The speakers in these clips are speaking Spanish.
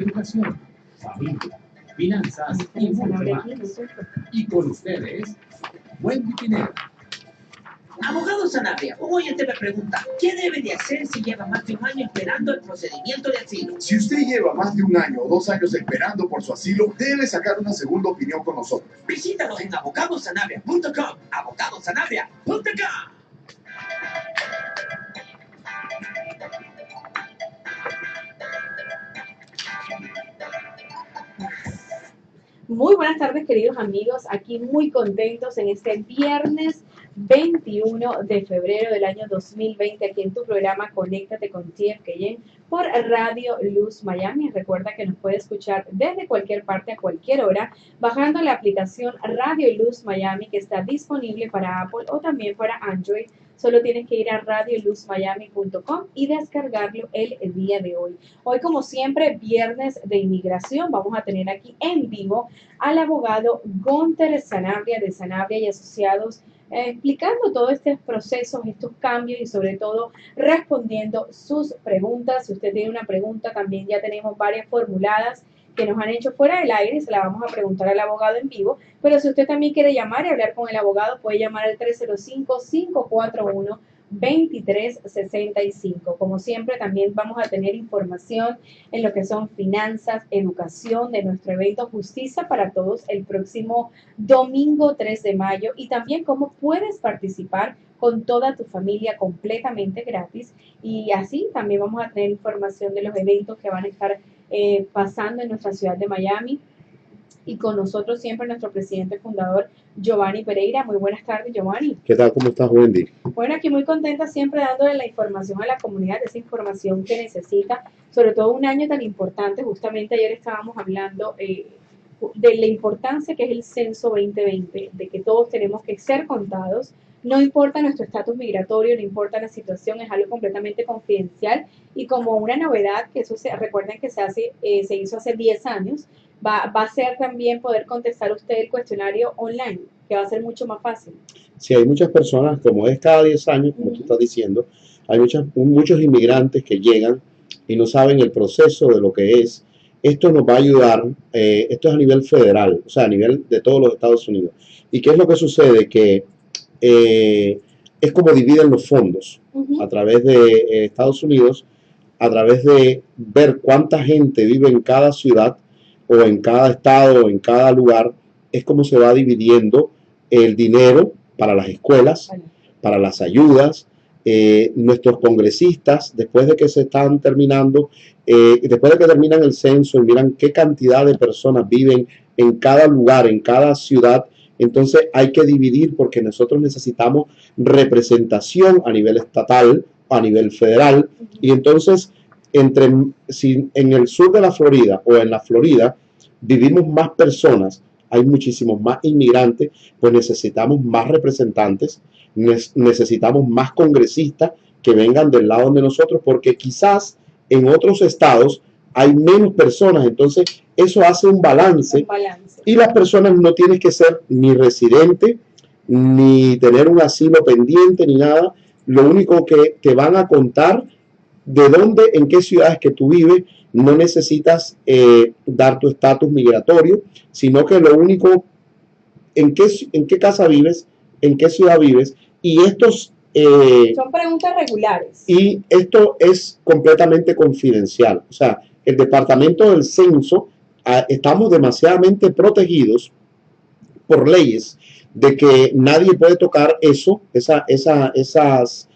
educación, familia, finanzas y mucho más. Y con ustedes, Wendy Pineda. Abogado Sanabria, un oyente me pregunta, ¿qué debe de hacer si lleva más de un año esperando el procedimiento de asilo? Si usted lleva más de un año o 2 años esperando por su asilo, debe sacar una segunda opinión con nosotros. Visítanos en abogadosanabria.com, abogadosanabria.com. Muy buenas tardes, queridos amigos, aquí muy contentos en este viernes 21 de febrero del año 2020, aquí en tu programa Conéctate con TFKN por Radio Luz Miami. Recuerda que nos puede escuchar desde cualquier parte a cualquier hora bajando la aplicación Radio Luz Miami, que está disponible para Apple o también para Android. Solo tienes que ir a radioluzmiami.com y descargarlo el día de hoy. Hoy, como siempre, viernes de inmigración, vamos a tener aquí en vivo al abogado Gunter Sanabria de Sanabria y Asociados, explicando todos estos procesos, estos cambios y sobre todo respondiendo sus preguntas. Si usted tiene una pregunta, también ya tenemos varias formuladas que nos han hecho fuera del aire y se la vamos a preguntar al abogado en vivo. Pero si usted también quiere llamar y hablar con el abogado, puede llamar al 305-541-2365. Como siempre, también vamos a tener información en lo que son finanzas, educación de nuestro evento Justicia para Todos el próximo domingo 3 de mayo y también cómo puedes participar con toda tu familia completamente gratis. Y así también vamos a tener información de los eventos que van a estar pasando en nuestra ciudad de Miami. Y con nosotros siempre nuestro presidente fundador, Giovanni Pereira. Muy buenas tardes, Giovanni. ¿Qué tal? ¿Cómo estás, Wendy? Bueno, aquí muy contenta siempre dándole la información a la comunidad, esa información que necesita, sobre todo un año tan importante. Justamente ayer estábamos hablando de la importancia que es el censo 2020, de que todos tenemos que ser contados. No importa nuestro estatus migratorio, no importa la situación, es algo completamente confidencial. Y como una novedad, que eso recuerden que se hizo hace 10 años, va a ser también poder contestar usted el cuestionario online, que va a ser mucho más fácil. Sí, hay muchas personas, como es cada 10 años, como tú estás diciendo, hay muchos inmigrantes que llegan y no saben el proceso de lo que es. Esto nos va a ayudar, esto es a nivel federal, o sea, a nivel de todos los Estados Unidos. ¿Y qué es lo que sucede? Que es como dividen los fondos a través de Estados Unidos, a través de ver cuánta gente vive en cada ciudad o en cada estado o en cada lugar, es como se va dividiendo el dinero para las escuelas, para las ayudas. Nuestros congresistas, después de que se están terminando, después de que terminan el censo y miran qué cantidad de personas viven en cada lugar, en cada ciudad, entonces hay que dividir porque nosotros necesitamos representación a nivel estatal, a nivel federal, y entonces si en el sur de la Florida o en la Florida vivimos más personas, hay muchísimos más inmigrantes, pues necesitamos más representantes, necesitamos más congresistas que vengan del lado de nosotros, porque quizás en otros estados hay menos personas, entonces eso hace un balance. Y las personas no tienen que ser ni residente, ni tener un asilo pendiente, ni nada. Lo único que te van a contar de dónde, en qué ciudades que tú vives, no necesitas dar tu estatus migratorio, sino que lo único, en qué casa vives, en qué ciudad vives, y estos... son preguntas regulares. Y esto es completamente confidencial. O sea, el Departamento del Censo, estamos demasiadamente protegidos por leyes de que nadie puede tocar eso, esas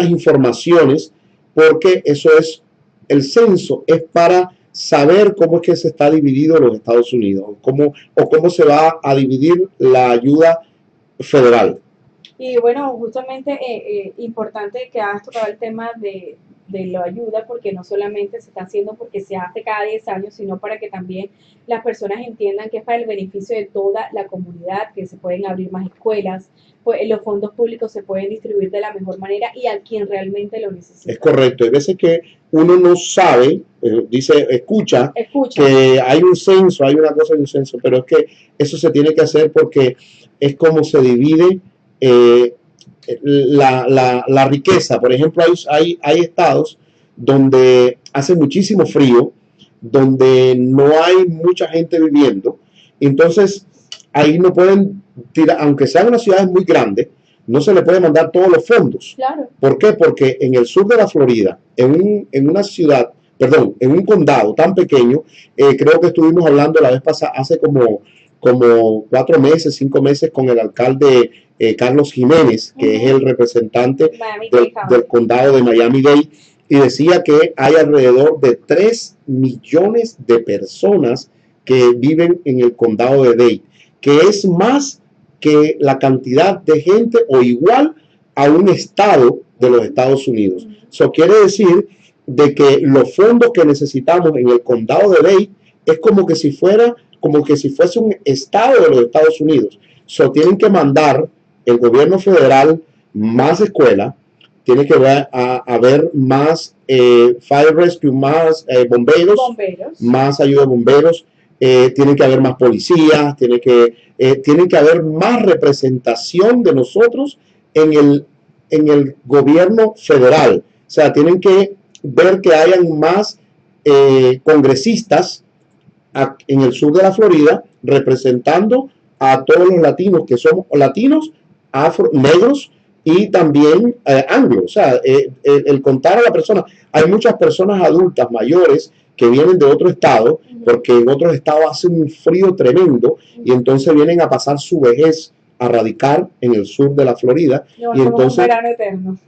informaciones, porque eso es, el censo es para saber cómo es que se está dividido los Estados Unidos, cómo se va a dividir la ayuda federal. Y bueno, justamente importante que has tocado el tema de la ayuda, porque no solamente se está haciendo porque se hace cada 10 años, sino para que también las personas entiendan que es para el beneficio de toda la comunidad, que se pueden abrir más escuelas, pues los fondos públicos se pueden distribuir de la mejor manera y a quien realmente lo necesita. Es correcto, hay veces que uno no sabe, escucha que hay un censo, hay una cosa de un censo, pero es que eso se tiene que hacer porque es como se divide la riqueza. Por ejemplo, hay estados donde hace muchísimo frío donde no hay mucha gente viviendo. Entonces, ahí no pueden tirar, aunque sean unas ciudades muy grandes, no se le puede mandar todos los fondos. Claro. ¿Por qué? Porque en el sur de la Florida, en una ciudad, perdón, en un condado tan pequeño, creo que estuvimos hablando la vez pasada, hace como 4 meses, 5 meses, con el alcalde Carlos Jiménez, que es el representante del condado de Miami-Dade, y decía que hay alrededor de 3 millones de personas que viven en el condado de Dade, que es más que la cantidad de gente o igual a un estado de los Estados Unidos. Eso quiere decir de que los fondos que necesitamos en el condado de Dade es como que si fuese un estado de los Estados Unidos. So, tienen que mandar el gobierno federal más escuelas, tiene que haber más fire rescue, más bomberos, más ayuda de bomberos, tiene que haber más policías, tiene que haber más representación de nosotros en el gobierno federal. O sea, tienen que ver que hayan más congresistas en el sur de la Florida representando a todos los latinos, que somos latinos, negros y también anglos. O sea, el contar a la persona, hay muchas personas adultas mayores que vienen de otro estado, porque en otros estados hace un frío tremendo, y entonces vienen a pasar su vejez a radicar en el sur de la Florida. Y entonces, un verano eterno.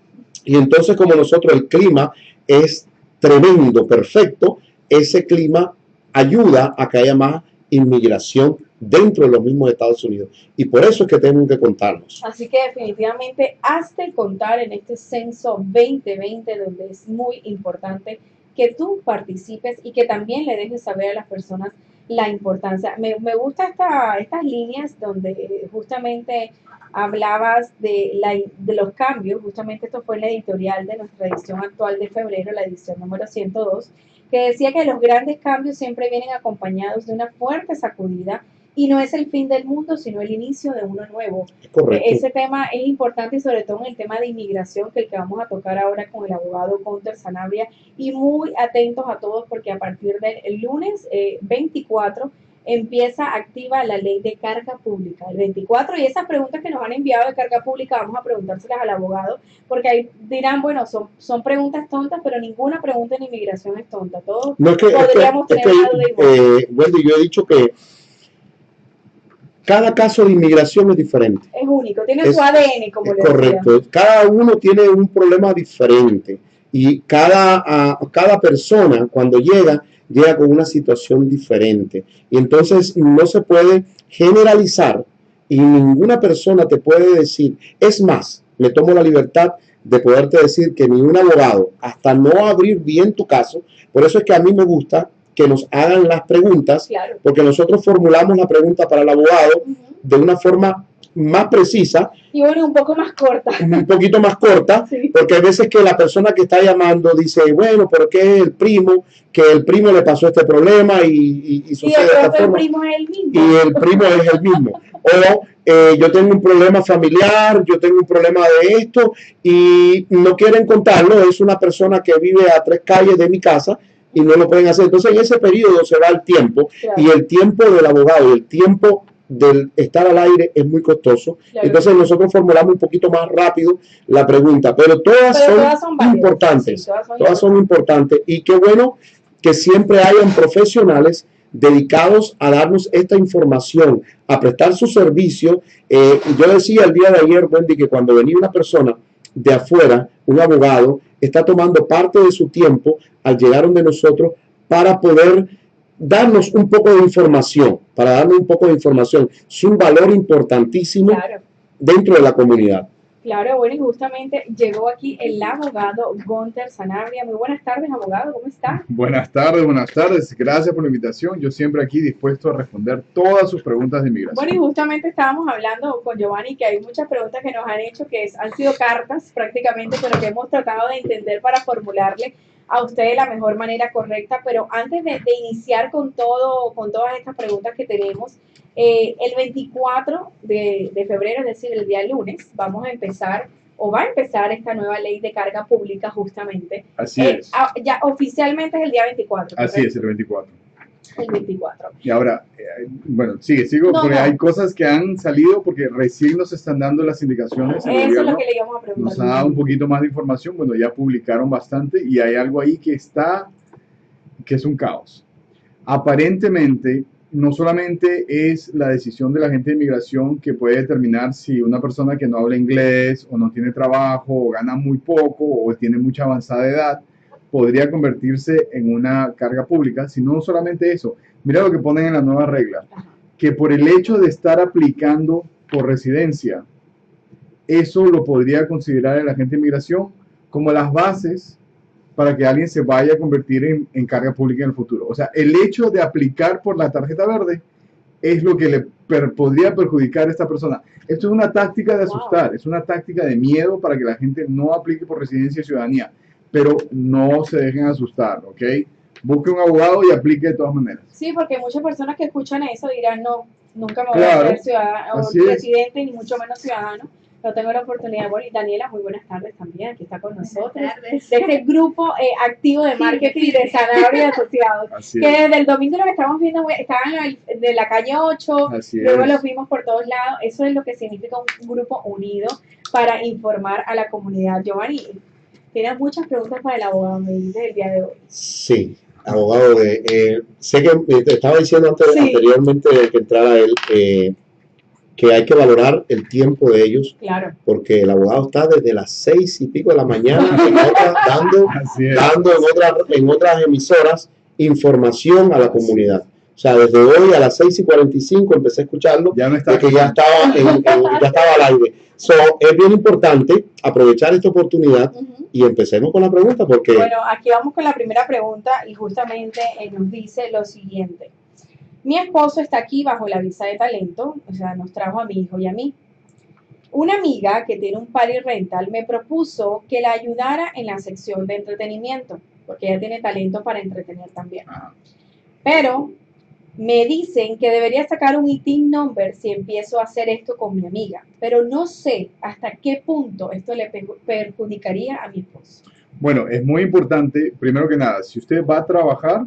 Y entonces, como nosotros, el clima es tremendo, perfecto, ese clima ayuda a que haya más inmigración dentro de los mismos Estados Unidos. Y por eso es que tenemos que contarnos. Así que definitivamente hazte contar en este censo 2020, donde es muy importante que tú participes y que también le dejes saber a las personas la importancia. Me gusta estas líneas donde justamente hablabas de los cambios. Justamente esto fue en la editorial de nuestra edición actual de febrero, la edición número 102, que decía que los grandes cambios siempre vienen acompañados de una fuerte sacudida, y no es el fin del mundo, sino el inicio de uno nuevo. Correcto. Ese tema es importante, y sobre todo en el tema de inmigración, que el que vamos a tocar ahora con el abogado Gunter Sanabria, y muy atentos a todos, porque a partir del lunes 24 empieza activa la ley de carga pública, el 24, y esas preguntas que nos han enviado de carga pública vamos a preguntárselas al abogado, porque ahí dirán, bueno, son preguntas tontas, pero ninguna pregunta en inmigración es tonta. Todos podríamos tener algo de igual. Wendy, yo he dicho que cada caso de inmigración es diferente. Es único, tiene su ADN, como le correcto. decía. Cada uno tiene un problema diferente, y cada persona cuando llega con una situación diferente. Y entonces no se puede generalizar, y ninguna persona te puede decir. Es más, me tomo la libertad de poderte decir que ni un abogado, hasta no abrir bien tu caso, por eso es que a mí me gusta que nos hagan las preguntas, claro, porque nosotros formulamos la pregunta para el abogado de una forma más precisa y bueno, un poco más corta, un poquito más corta, sí, porque hay veces que la persona que está llamando dice, bueno, pero ¿qué es el primo? Que el primo le pasó este problema y sucede de esta forma. El primo es el mismo. Y el primo es el mismo. O yo tengo un problema familiar, yo tengo un problema de esto y no quieren contarlo. Es una persona que vive a 3 calles de mi casa y no lo pueden hacer. Entonces en ese periodo se va el tiempo, claro, y el tiempo del abogado y el tiempo del estar al aire es muy costoso. Claro. Entonces nosotros formulamos un poquito más rápido la pregunta, pero todas son importantes, sí, todas son importantes, y qué bueno que siempre hayan profesionales dedicados a darnos esta información, a prestar su servicio. Yo decía el día de ayer, Wendy, que cuando venía una persona de afuera, un abogado, está tomando parte de su tiempo al llegar donde nosotros para poder darnos un poco de información, Es un valor importantísimo, claro, dentro de la comunidad. Claro, bueno, y justamente llegó aquí el abogado Gunter Sanabria. Muy buenas tardes, abogado, ¿cómo está? Buenas tardes, gracias por la invitación. Yo siempre aquí dispuesto a responder todas sus preguntas de inmigración. Bueno, y justamente estábamos hablando con Giovanni que hay muchas preguntas que nos han hecho, han sido cartas prácticamente, pero que hemos tratado de entender para formularle a usted de la mejor manera correcta. Pero antes de iniciar con todas estas preguntas que tenemos, el 24 de febrero, es decir, el día lunes, vamos a empezar o va a empezar esta nueva ley de carga pública justamente. Así es. Ya oficialmente es el día 24. Así ¿correcto? es, el 24. El 24. Y ahora, bueno, sigo, No, porque no. hay cosas que han salido porque recién nos están dando las indicaciones. El Eso es gobierno lo que le íbamos a preguntar. nos ha dado un poquito más de información. Bueno, ya publicaron bastante y hay algo ahí que es un caos. Aparentemente, no solamente es la decisión de la gente de inmigración que puede determinar si una persona que no habla inglés o no tiene trabajo o gana muy poco o tiene mucha avanzada edad podría convertirse en una carga pública, sino no solamente eso. Mira lo que ponen en la nueva regla, que por el hecho de estar aplicando por residencia, eso lo podría considerar el agente de inmigración como las bases para que alguien se vaya a convertir en carga pública en el futuro. O sea, el hecho de aplicar por la tarjeta verde es lo que le podría perjudicar a esta persona. Esto es una táctica de asustar, es una táctica de miedo para que la gente no aplique por residencia y ciudadanía. Pero no se dejen asustar, ¿ok? Busque un abogado y aplique de todas maneras. Sí, porque muchas personas que escuchan eso dirán, no, nunca me voy Claro, a hacer ciudadano o así es. residente, ni mucho menos ciudadano. No tengo la oportunidad. Bueno, y Daniela, muy buenas tardes también, que está con nosotros. Buenas tardes. De este grupo activo de marketing de Sanabria y Asociados. Así Que es. desde el domingo lo que estamos viendo, estaban de la calle 8, Así luego es. los vimos por todos lados. Eso es lo que significa un grupo unido para informar a la comunidad. Giovanni, tienes muchas preguntas para el abogado, me dice el día de hoy. Sí, abogado, sé que te estaba diciendo Sí. anteriormente de que entrara él, que hay que valorar el tiempo de ellos, Claro. porque el abogado está desde las 6 y pico de la mañana Así es. dando en otras emisoras información a la comunidad. O sea, desde hoy a las 6:45 empecé a escucharlo, Ya no está de que ya estaba, ya estaba al aire. So, es bien importante aprovechar esta oportunidad Ujú. y empecemos con la pregunta, porque Bueno, aquí vamos con la primera pregunta y justamente nos dice lo siguiente. Mi esposo está aquí bajo la visa de talento, o sea, nos trajo a mi hijo y a mí. Una amiga que tiene un party rental me propuso que la ayudara en la sección de entretenimiento, porque ella tiene talento para entretener también. Ajá. Pero me dicen que debería sacar un ITIN number si empiezo a hacer esto con mi amiga, pero no sé hasta qué punto esto le perjudicaría a mi esposo. Bueno, es muy importante, primero que nada, si usted va a trabajar,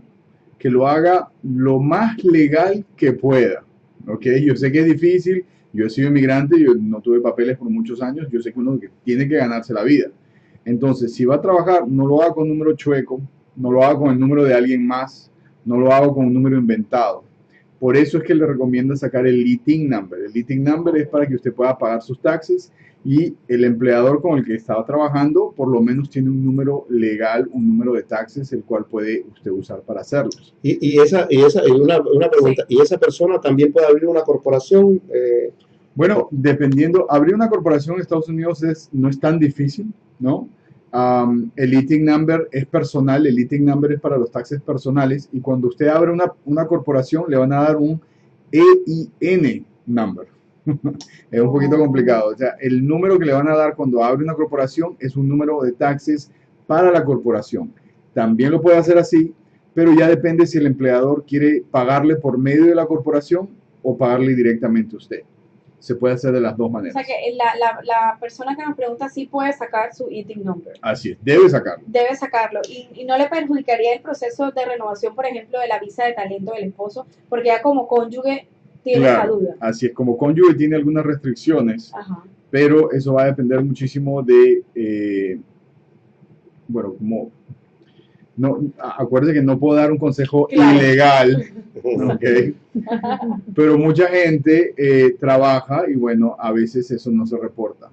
que lo haga lo más legal que pueda, ¿ok? Yo sé que es difícil, yo he sido inmigrante, yo no tuve papeles por muchos años, yo sé que uno tiene que ganarse la vida. Entonces, si va a trabajar, no lo haga con número chueco, no lo haga con el número de alguien más, no lo haga con un número inventado. Por eso es que le recomiendo sacar el ITIN number. El ITIN number es para que usted pueda pagar sus taxes y el empleador con el que estaba trabajando por lo menos tiene un número legal, un número de taxes, el cual puede usted usar para hacerlos. y una pregunta, ¿y esa persona también puede abrir una corporación? Bueno, dependiendo, abrir una corporación en Estados Unidos no es tan difícil, ¿no? El ITIN number es personal, el ITIN number es para los taxes personales y cuando usted abre una corporación le van a dar un EIN number. Es un poquito complicado. O sea, el número que le van a dar cuando abre una corporación es un número de taxes para la corporación. También lo puede hacer así, pero ya depende si el empleador quiere pagarle por medio de la corporación o pagarle directamente a usted. Se puede hacer de las dos O maneras. sea que la persona que nos pregunta sí puede sacar su ITIN number. Así es, debe sacarlo. Debe sacarlo y no le perjudicaría el proceso de renovación, por ejemplo, de la visa de talento del esposo, porque ya como cónyuge tiene esa Claro, duda. así es, como cónyuge tiene algunas restricciones, Ajá. pero eso va a depender muchísimo de, bueno, como, no, acuérdese que no puedo dar un consejo Claro. ilegal, ¿ok? Pero mucha gente trabaja y bueno, a veces eso no se reporta,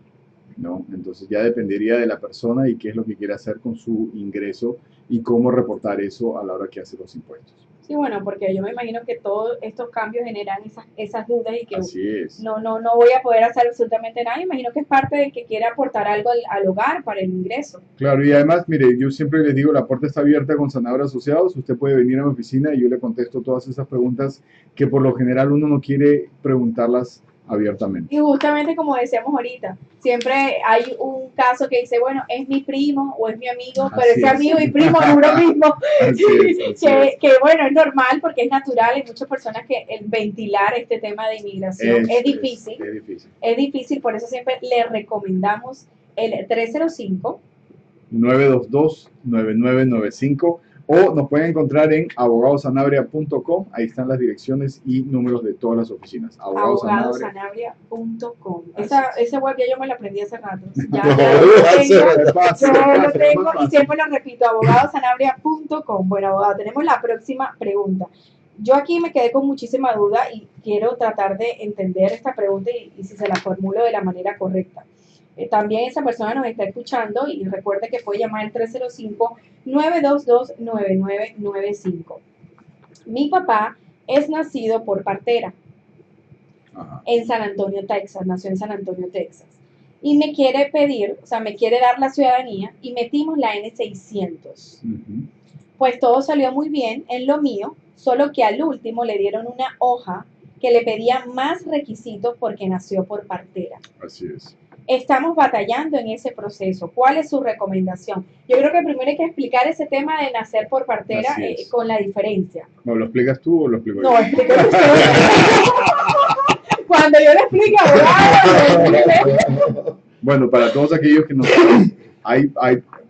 ¿no? Entonces ya dependería de la persona y qué es lo que quiere hacer con su ingreso y cómo reportar eso a la hora que hace los impuestos. Sí, bueno, porque yo me imagino que todos estos cambios generan esas dudas y que Así es. no voy a poder hacer absolutamente nada. Imagino que es parte de que quiere aportar algo al hogar para el ingreso. Claro, y además, mire, yo siempre les digo, la puerta está abierta con Sanabria Asociados, usted puede venir a mi oficina y yo le contesto todas esas preguntas que por lo general uno no quiere preguntarlas abiertamente. Y justamente como decíamos ahorita, siempre hay un caso que dice, bueno, es mi primo o es mi amigo, pero Así ese es. amigo y primo no es lo mismo. Así es, así es. Que bueno, es normal porque es natural. Hay muchas personas que el ventilar este tema de inmigración es difícil. Es difícil. Es difícil, por eso siempre le recomendamos el 305. 922-9995 o nos pueden encontrar en abogadosanabria.com. Ahí están las direcciones y números de todas las oficinas. abogadosanabria.com. Ese web ya yo me lo aprendí hace rato. Ya, No, ya lo hace tengo, rato. Es fácil, yo es lo fácil, tengo es más y fácil. siempre lo repito, abogadosanabria.com. Bueno, abogado, tenemos la próxima pregunta. Yo aquí me quedé con muchísima duda y quiero tratar de entender esta pregunta y si se la formulo de la manera correcta. También esa persona nos está escuchando y recuerde que puede llamar al 305-922-9995. Mi papá es nacido por partera Ajá. en San Antonio, Texas, nació en San Antonio, Texas. Y me quiere pedir, o sea, me quiere dar la ciudadanía y metimos la N600. Ujú. Pues todo salió muy bien en lo mío, solo que al último le dieron una hoja que le pedía más requisitos porque nació por partera. Así es. Estamos batallando en ese proceso. ¿Cuál es su recomendación? Yo creo que primero hay que explicar ese tema de nacer por partera Así es. con la diferencia. ¿No lo explicas tú o lo explico No, yo? explíquelo usted. Cuando yo le explique, abogado, Bueno, para todos aquellos que no saben, hay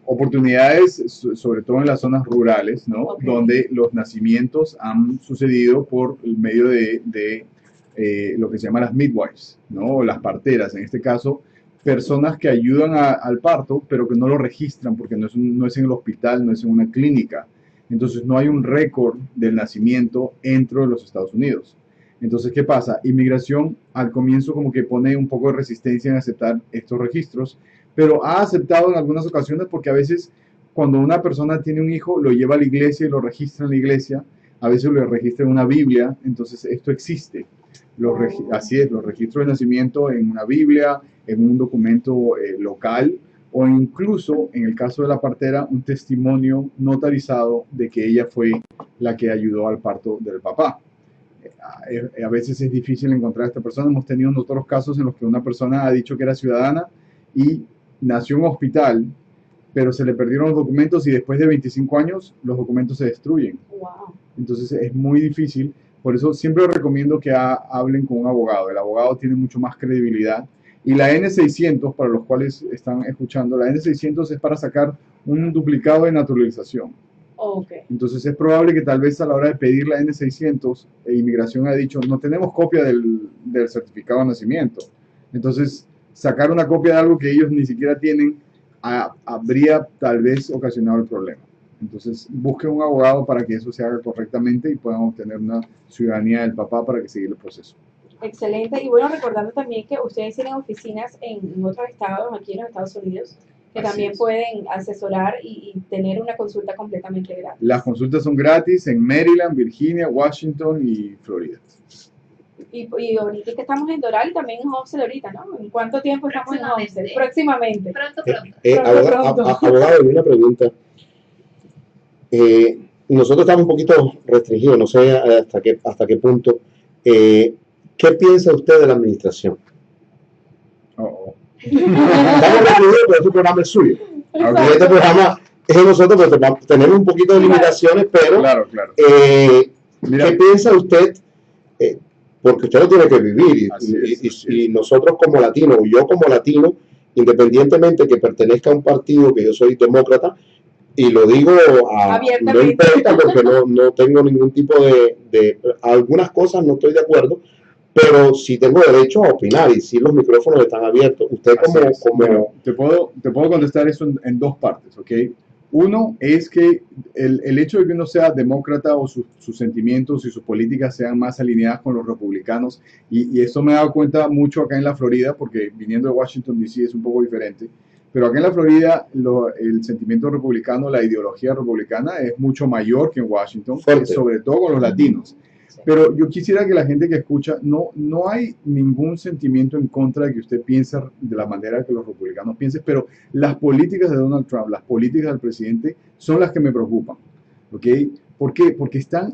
oportunidades, sobre todo en las zonas rurales, ¿no? Ok. Donde los nacimientos han sucedido por el medio de lo que se llama las midwives, ¿no? O las parteras, en este caso, personas que ayudan al parto, pero que no lo registran porque no es en el hospital, no es en una clínica. Entonces no hay un récord del nacimiento dentro de los Estados Unidos. Entonces, ¿qué pasa? Inmigración al comienzo como que pone un poco de resistencia en aceptar estos registros, pero ha aceptado en algunas ocasiones porque a veces cuando una persona tiene un hijo lo lleva a la iglesia y lo registra en la iglesia, a veces lo registra en una Biblia, entonces esto existe. Así es, los registros de nacimiento en una Biblia, en un documento local o incluso, en el caso de la partera, un testimonio notarizado de que ella fue la que ayudó al parto del papá. A veces es difícil encontrar a esta persona. Hemos tenido otros casos en los que una persona ha dicho que era ciudadana y nació en un hospital, pero se le perdieron los documentos y después de 25 años los documentos se destruyen. wow. Entonces es muy difícil. Por eso siempre recomiendo que hablen con un abogado. El abogado tiene mucho más credibilidad. Y la N600, para los cuales están escuchando, la N600 es para sacar un duplicado de naturalización. Ok. Entonces es probable que tal vez a la hora de pedir la N600, Inmigración ha dicho, no tenemos copia del certificado de nacimiento. Entonces, sacar una copia de algo que ellos ni siquiera tienen habría tal vez ocasionado el problema. Entonces, busquen un abogado para que eso se haga correctamente y puedan obtener una ciudadanía del papá para que siga el proceso. Excelente. Y bueno, recordando también que ustedes tienen oficinas en otros estados, aquí en los Estados Unidos, que Así también es. pueden asesorar y tener una consulta completamente gratis. Las consultas son gratis en Maryland, Virginia, Washington y Florida. Y ahorita que estamos en Doral y también en Homestead ahorita, ¿no? ¿En cuánto tiempo estamos en Homestead? Próximamente. Pronto. Abogado, una pregunta. Nosotros estamos un poquito restringidos, no sé hasta qué punto. ¿Qué piensa usted de la administración? Estamos restringidos, pero este programa es suyo. Ok. Este programa es de nosotros, pero tenemos un poquito de limitaciones, pero Claro, claro. Mira, ¿qué piensa usted? Porque usted lo tiene que vivir Así es. y nosotros como latinos, o yo como latino, independientemente que pertenezca a un partido, que yo soy demócrata, y lo digo no Abiertamente. importa porque no tengo ningún tipo de algunas cosas no estoy de acuerdo, pero sí tengo derecho a opinar y sí los micrófonos están abiertos. Usted así es. como Bueno, te puedo contestar eso en dos partes, ¿ok? Uno es que el hecho de que uno sea demócrata o sus sentimientos y sus políticas sean más alineadas con los republicanos, y esto me he dado cuenta mucho acá en la Florida, porque viniendo de Washington, D.C. es un poco diferente, pero acá en la Florida el sentimiento republicano, la ideología republicana es mucho mayor que en Washington, Fuerte. sobre todo con los latinos. Pero yo quisiera que la gente que escucha, no hay ningún sentimiento en contra de que usted piense de la manera que los republicanos piensen, pero las políticas de Donald Trump, las políticas del presidente, son las que me preocupan. ¿Ok? ¿Por qué? Porque están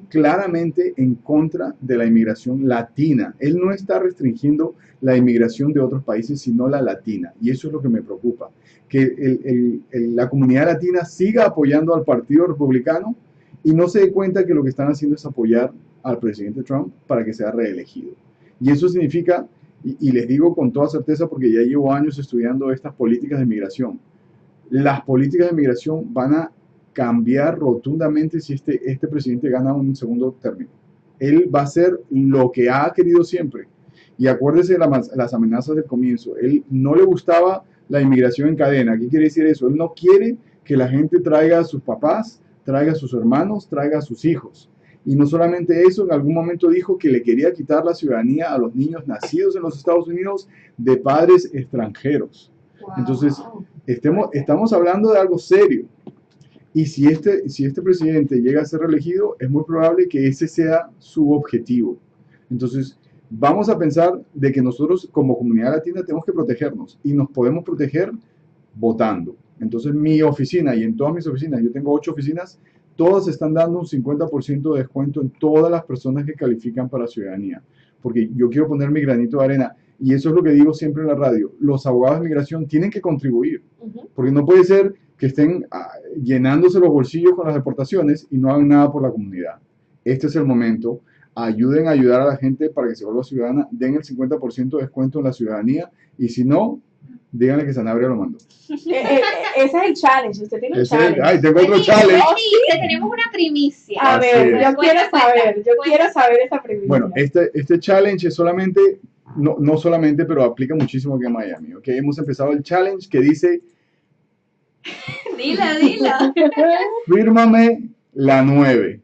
claramente en contra de la inmigración latina. Él no está restringiendo la inmigración de otros países, sino la latina. Y eso es lo que me preocupa. Que la comunidad latina siga apoyando al Partido Republicano y no se dé cuenta que lo que están haciendo es apoyar al presidente Trump para que sea reelegido. Y eso significa y les digo con toda certeza porque ya llevo años estudiando estas políticas de migración. Las políticas de migración van a cambiar rotundamente si este presidente gana un segundo término. Él va a hacer lo que ha querido siempre. Y acuérdese de las amenazas del comienzo. Él no le gustaba la inmigración en cadena. ¿Qué quiere decir eso? Él no quiere que la gente traiga a sus papás, traiga a sus hermanos, traiga a sus hijos. Y no solamente eso, en algún momento dijo que le quería quitar la ciudadanía a los niños nacidos en los Estados Unidos de padres extranjeros. Wow. Entonces, estamos hablando de algo serio. Y si este presidente llega a ser reelegido, es muy probable que ese sea su objetivo. Entonces, vamos a pensar de que nosotros como comunidad latina tenemos que protegernos y nos podemos proteger votando. Entonces, mi oficina y en todas mis oficinas, yo tengo 8 oficinas, todas están dando un 50% de descuento en todas las personas que califican para ciudadanía. Porque yo quiero poner mi granito de arena. Y eso es lo que digo siempre en la radio. Los abogados de migración tienen que contribuir. Porque no puede ser que estén llenándose los bolsillos con las deportaciones y no hagan nada por la comunidad. Este es el momento. Ayuden a ayudar a la gente para que se vuelva ciudadana. Den el 50% de descuento en la ciudadanía. Y si no, díganle que Sanabria lo mandó. Ese es el challenge. Usted tiene un challenge. Ay, tengo otro challenge. Benítez, tenemos una primicia. A ver, Así yo es. quiero saber esa primicia. Bueno, este challenge es solamente, no solamente, pero aplica muchísimo aquí en Miami. ¿Okay? Hemos empezado el challenge que dice, Dila. fírmame la 9.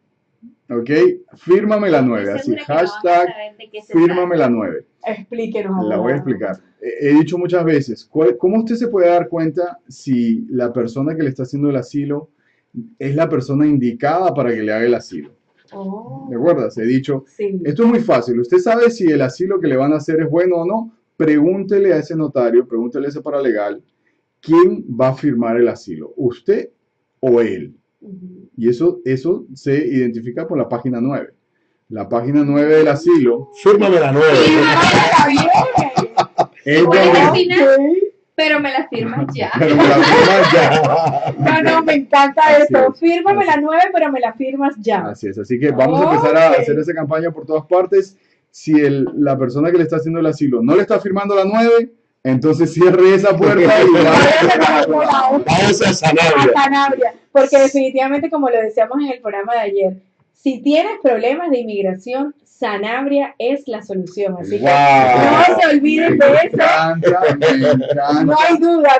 ¿Ok? Fírmame la 9. Estoy Así, segura que no vamos a hashtag, saber de qué se fírmame la 9. Explíquenos. La voy a abogado. explicar. He dicho muchas veces, ¿cómo usted se puede dar cuenta si la persona que le está haciendo el asilo es la persona indicada para que le haga el asilo? Oh, ¿De acuerdo? He dicho, sí. esto es muy fácil. Usted sabe si el asilo que le van a hacer es bueno o no. Pregúntele a ese notario, pregúntele a ese paralegal, ¿quién va a firmar el asilo? ¿Usted o él? Ujú. Y eso se identifica por la página 9. La página 9 del asilo Fírmame la 9. Está bien. es Voy a donde... terminar, pero me la firmas ya. Pero me la firma ya. No, me encanta Así eso. es. Fírmame la 9, pero me la firmas ya. Así es, así que vamos a empezar a Ok. hacer esa campaña por todas partes. Si la persona que le está haciendo el asilo no le está firmando la 9, entonces cierre esa puerta y Vamos a A Sanabria. Sanabria, porque definitivamente, como lo decíamos en el programa de ayer, si tienes problemas de inmigración, Sanabria es la solución. Así que Wow. no se olviden de eso. Me encanta. No hay duda,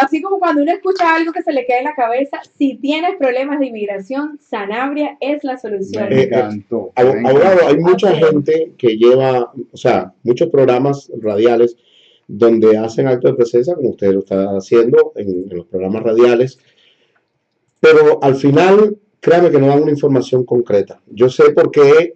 así como cuando uno escucha algo que se le queda en la cabeza, si tienes problemas de inmigración, Sanabria es la solución. Me encantó. Abogado, hay mucha Ok. gente que lleva, o sea, muchos programas radiales donde hacen acto de presencia, como usted lo está haciendo en los programas radiales, pero al final, créame que no dan una información concreta. Yo sé por qué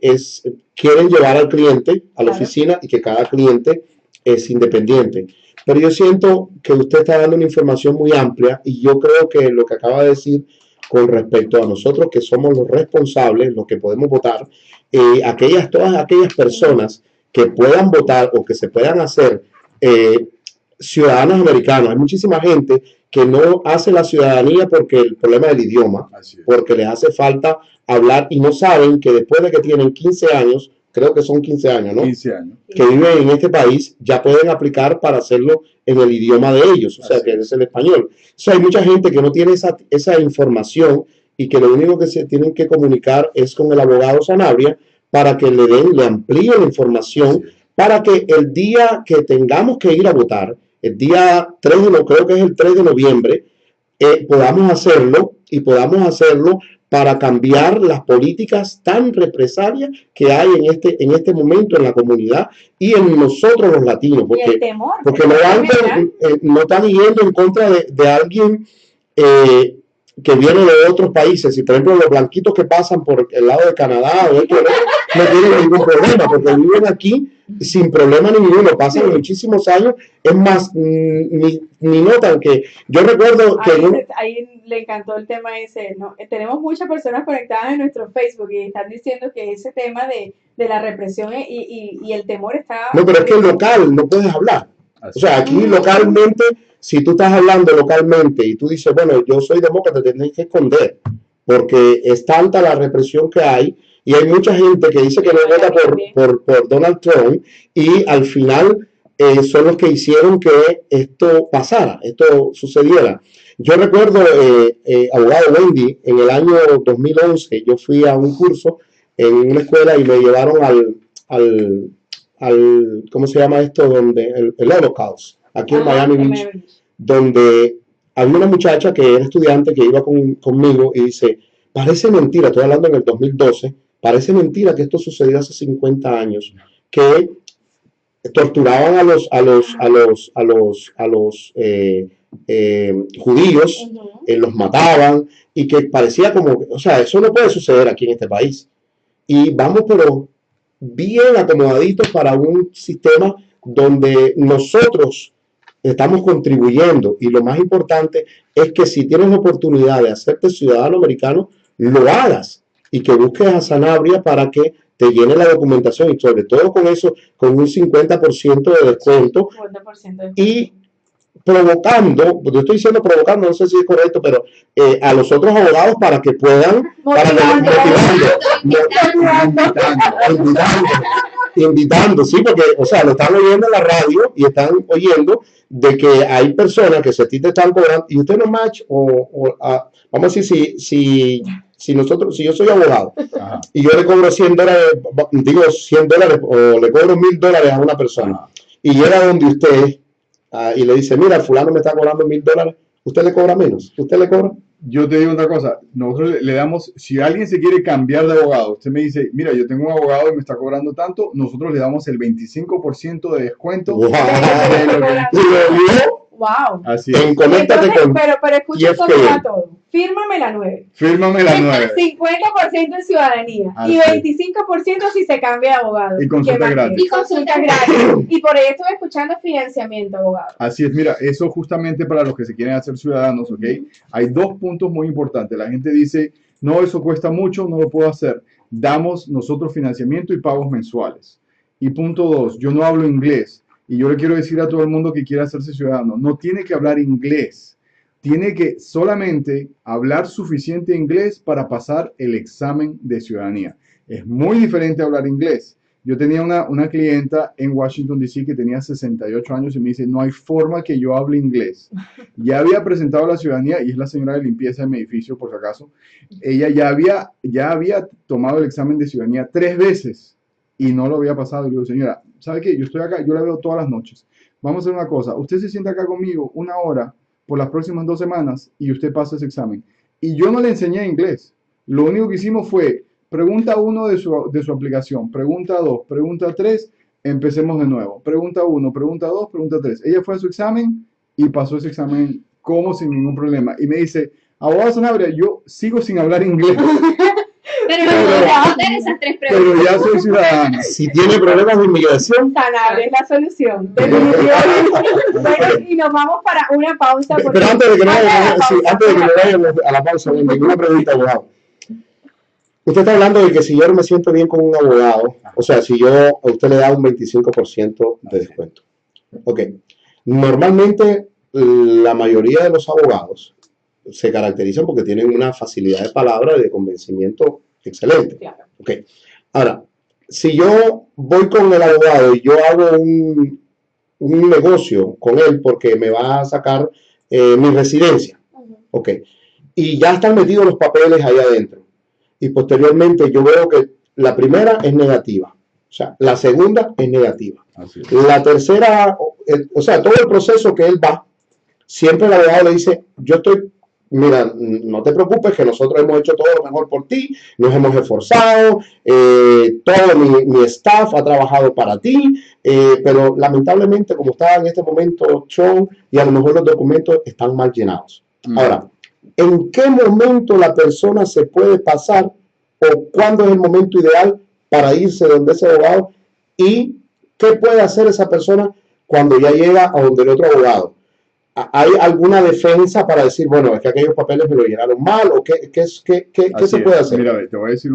quieren llevar al cliente a la Claro. oficina y que cada cliente es independiente. Pero yo siento que usted está dando una información muy amplia y yo creo que lo que acaba de decir con respecto a nosotros que somos los responsables, los que podemos votar, todas aquellas personas que puedan votar o que se puedan hacer ciudadanos americanos. Hay muchísima gente que no hace la ciudadanía porque el problema del idioma, Así es. porque les hace falta hablar y no saben que después de que tienen 15 años, creo que son 15 años, ¿no? 15 años. Que viven en este país, ya pueden aplicar para hacerlo en el idioma de ellos, o sea, Así que es. es el español. O sea, hay mucha gente que no tiene esa información y que lo único que se tienen que comunicar es con el abogado Sanabria para que le amplíe la información, para que el día que tengamos que ir a votar, el día 3 creo que es el 3 de noviembre, podamos hacerlo y podamos hacerlo para cambiar las políticas tan represalias que hay en este momento en la comunidad y en nosotros los latinos, Y el porque, temor. porque el no, temor general. no están yendo en contra de alguien que viene de otros países. Y por ejemplo los blanquitos que pasan por el lado de Canadá o otro lado, no tienen ningún problema porque viven aquí sin problema ninguno, pasan muchísimos años, es más, ni notan que yo recuerdo que Ahí le encantó el tema ese, ¿no? Tenemos muchas personas conectadas en nuestro Facebook y están diciendo que ese tema de la represión y el temor está... no, pero es que el local no puedes hablar. O sea, aquí localmente, si tú estás hablando localmente y tú dices, bueno, yo soy demócrata, te tienes que esconder, porque es tanta la represión que hay, y hay mucha gente que dice que no vota por Donald Trump, y al final son los que hicieron que esto pasara, esto sucediera. Yo recuerdo, abogado Wendy, en el año 2011, yo fui a un curso en una escuela y me llevaron al ¿cómo se llama esto? Donde el Holocaust, aquí en Miami Beach, donde había una muchacha que era estudiante que iba conmigo y dice, parece mentira, estoy hablando en el 2012, parece mentira que esto sucedió hace 50 años, que torturaban a los judíos, los mataban y que parecía como, o sea, eso no puede suceder aquí en este país. Y vamos, pero bien acomodaditos para un sistema donde nosotros estamos contribuyendo, y lo más importante es que si tienes la oportunidad de hacerte ciudadano americano, lo hagas y que busques a Sanabria para que te llene la documentación y sobre todo con eso, con un 50% de descuento 50% y provocando, yo estoy diciendo provocando, no sé si es correcto, pero a los otros abogados para que puedan, invitando, sí, porque, o sea, lo están oyendo en la radio y están oyendo de que hay personas que si a ti te están cobrando y usted no match vamos a decir, si yo soy abogado y yo le cobro $100, digo $100 o le cobro $1,000 a una persona y llega donde usted y le dice, mira, fulano me está cobrando $1,000, usted le cobra menos, usted le cobra. Yo te digo otra cosa, nosotros le damos, si alguien se quiere cambiar de abogado, usted me dice, mira, yo tengo un abogado y me está cobrando tanto, nosotros le damos el 25% de descuento. Wow. Wow. Así es. Conéctate con pero escucha cómo va todo. Fírmame la 9. Fírmame la 9. 50% en ciudadanía Así y es. 25% si se cambia de abogado. Y consulta gratis. Y consulta gratis. Y por ahí estuve escuchando financiamiento, abogado. Así es, mira, eso justamente para los que se quieren hacer ciudadanos, ¿ok? Hay dos puntos muy importantes. La gente dice, no, eso cuesta mucho, no lo puedo hacer. Damos nosotros financiamiento y pagos mensuales. Y punto 2, yo no hablo inglés. Y yo le quiero decir a todo el mundo que quiera hacerse ciudadano, no tiene que hablar inglés. Tiene que solamente hablar suficiente inglés para pasar el examen de ciudadanía. Es muy diferente a hablar inglés. Yo tenía una clienta en Washington, D.C. que tenía 68 años y me dice, no hay forma que yo hable inglés. Ya había presentado la ciudadanía, y es la señora de limpieza de mi edificio, por si acaso. Ella ya había tomado el examen de ciudadanía 3 veces y no lo había pasado. Y le digo, señora, ¿sabe qué? Yo estoy acá, yo la veo todas las noches. Vamos a hacer una cosa, usted se sienta acá conmigo 1 hora por las próximas 2 semanas y usted pasa ese examen. Y yo no le enseñé inglés. Lo único que hicimos fue pregunta 1 de su aplicación, pregunta 2, pregunta 3, empecemos de nuevo. Pregunta 1, pregunta 2, pregunta 3. Ella fue a su examen y pasó ese examen como sin ningún problema. Y me dice, abogado Sanabria, yo sigo sin hablar inglés. Pero no puedo responder esas 3 preguntas. Pero ya soy ciudadano. Si tiene problemas de inmigración, Sanabria es la solución. Definitivamente. Bueno, y nos vamos para una pausa. pero antes de que nos vayamos a la pausa, una pregunta, abogado. Usted está hablando de que si yo me siento bien con un abogado, o sea, si a usted le da un 25% de descuento. Ok. Normalmente, la mayoría de los abogados se caracterizan porque tienen una facilidad de palabra y de convencimiento excelente. Claro. Ok. Ahora, si yo voy con el abogado y yo hago un negocio con él porque me va a sacar mi residencia, ok, y ya están metidos los papeles ahí adentro, y posteriormente yo veo que la primera es negativa, o sea, la segunda es negativa, Así es. la tercera, o sea, todo el proceso que él va, siempre el abogado le dice, mira, no te preocupes que nosotros hemos hecho todo lo mejor por ti, nos hemos esforzado, todo mi staff ha trabajado para ti, pero lamentablemente como está en este momento Sean, y a lo mejor los documentos están mal llenados. Ahora, ¿en qué momento la persona se puede pasar o cuándo es el momento ideal para irse donde ese abogado y qué puede hacer esa persona cuando ya llega a donde el otro abogado? ¿Hay alguna defensa para decir, bueno, es que aquellos papeles me lo llenaron mal o qué se puede hacer? Mira, te voy a decir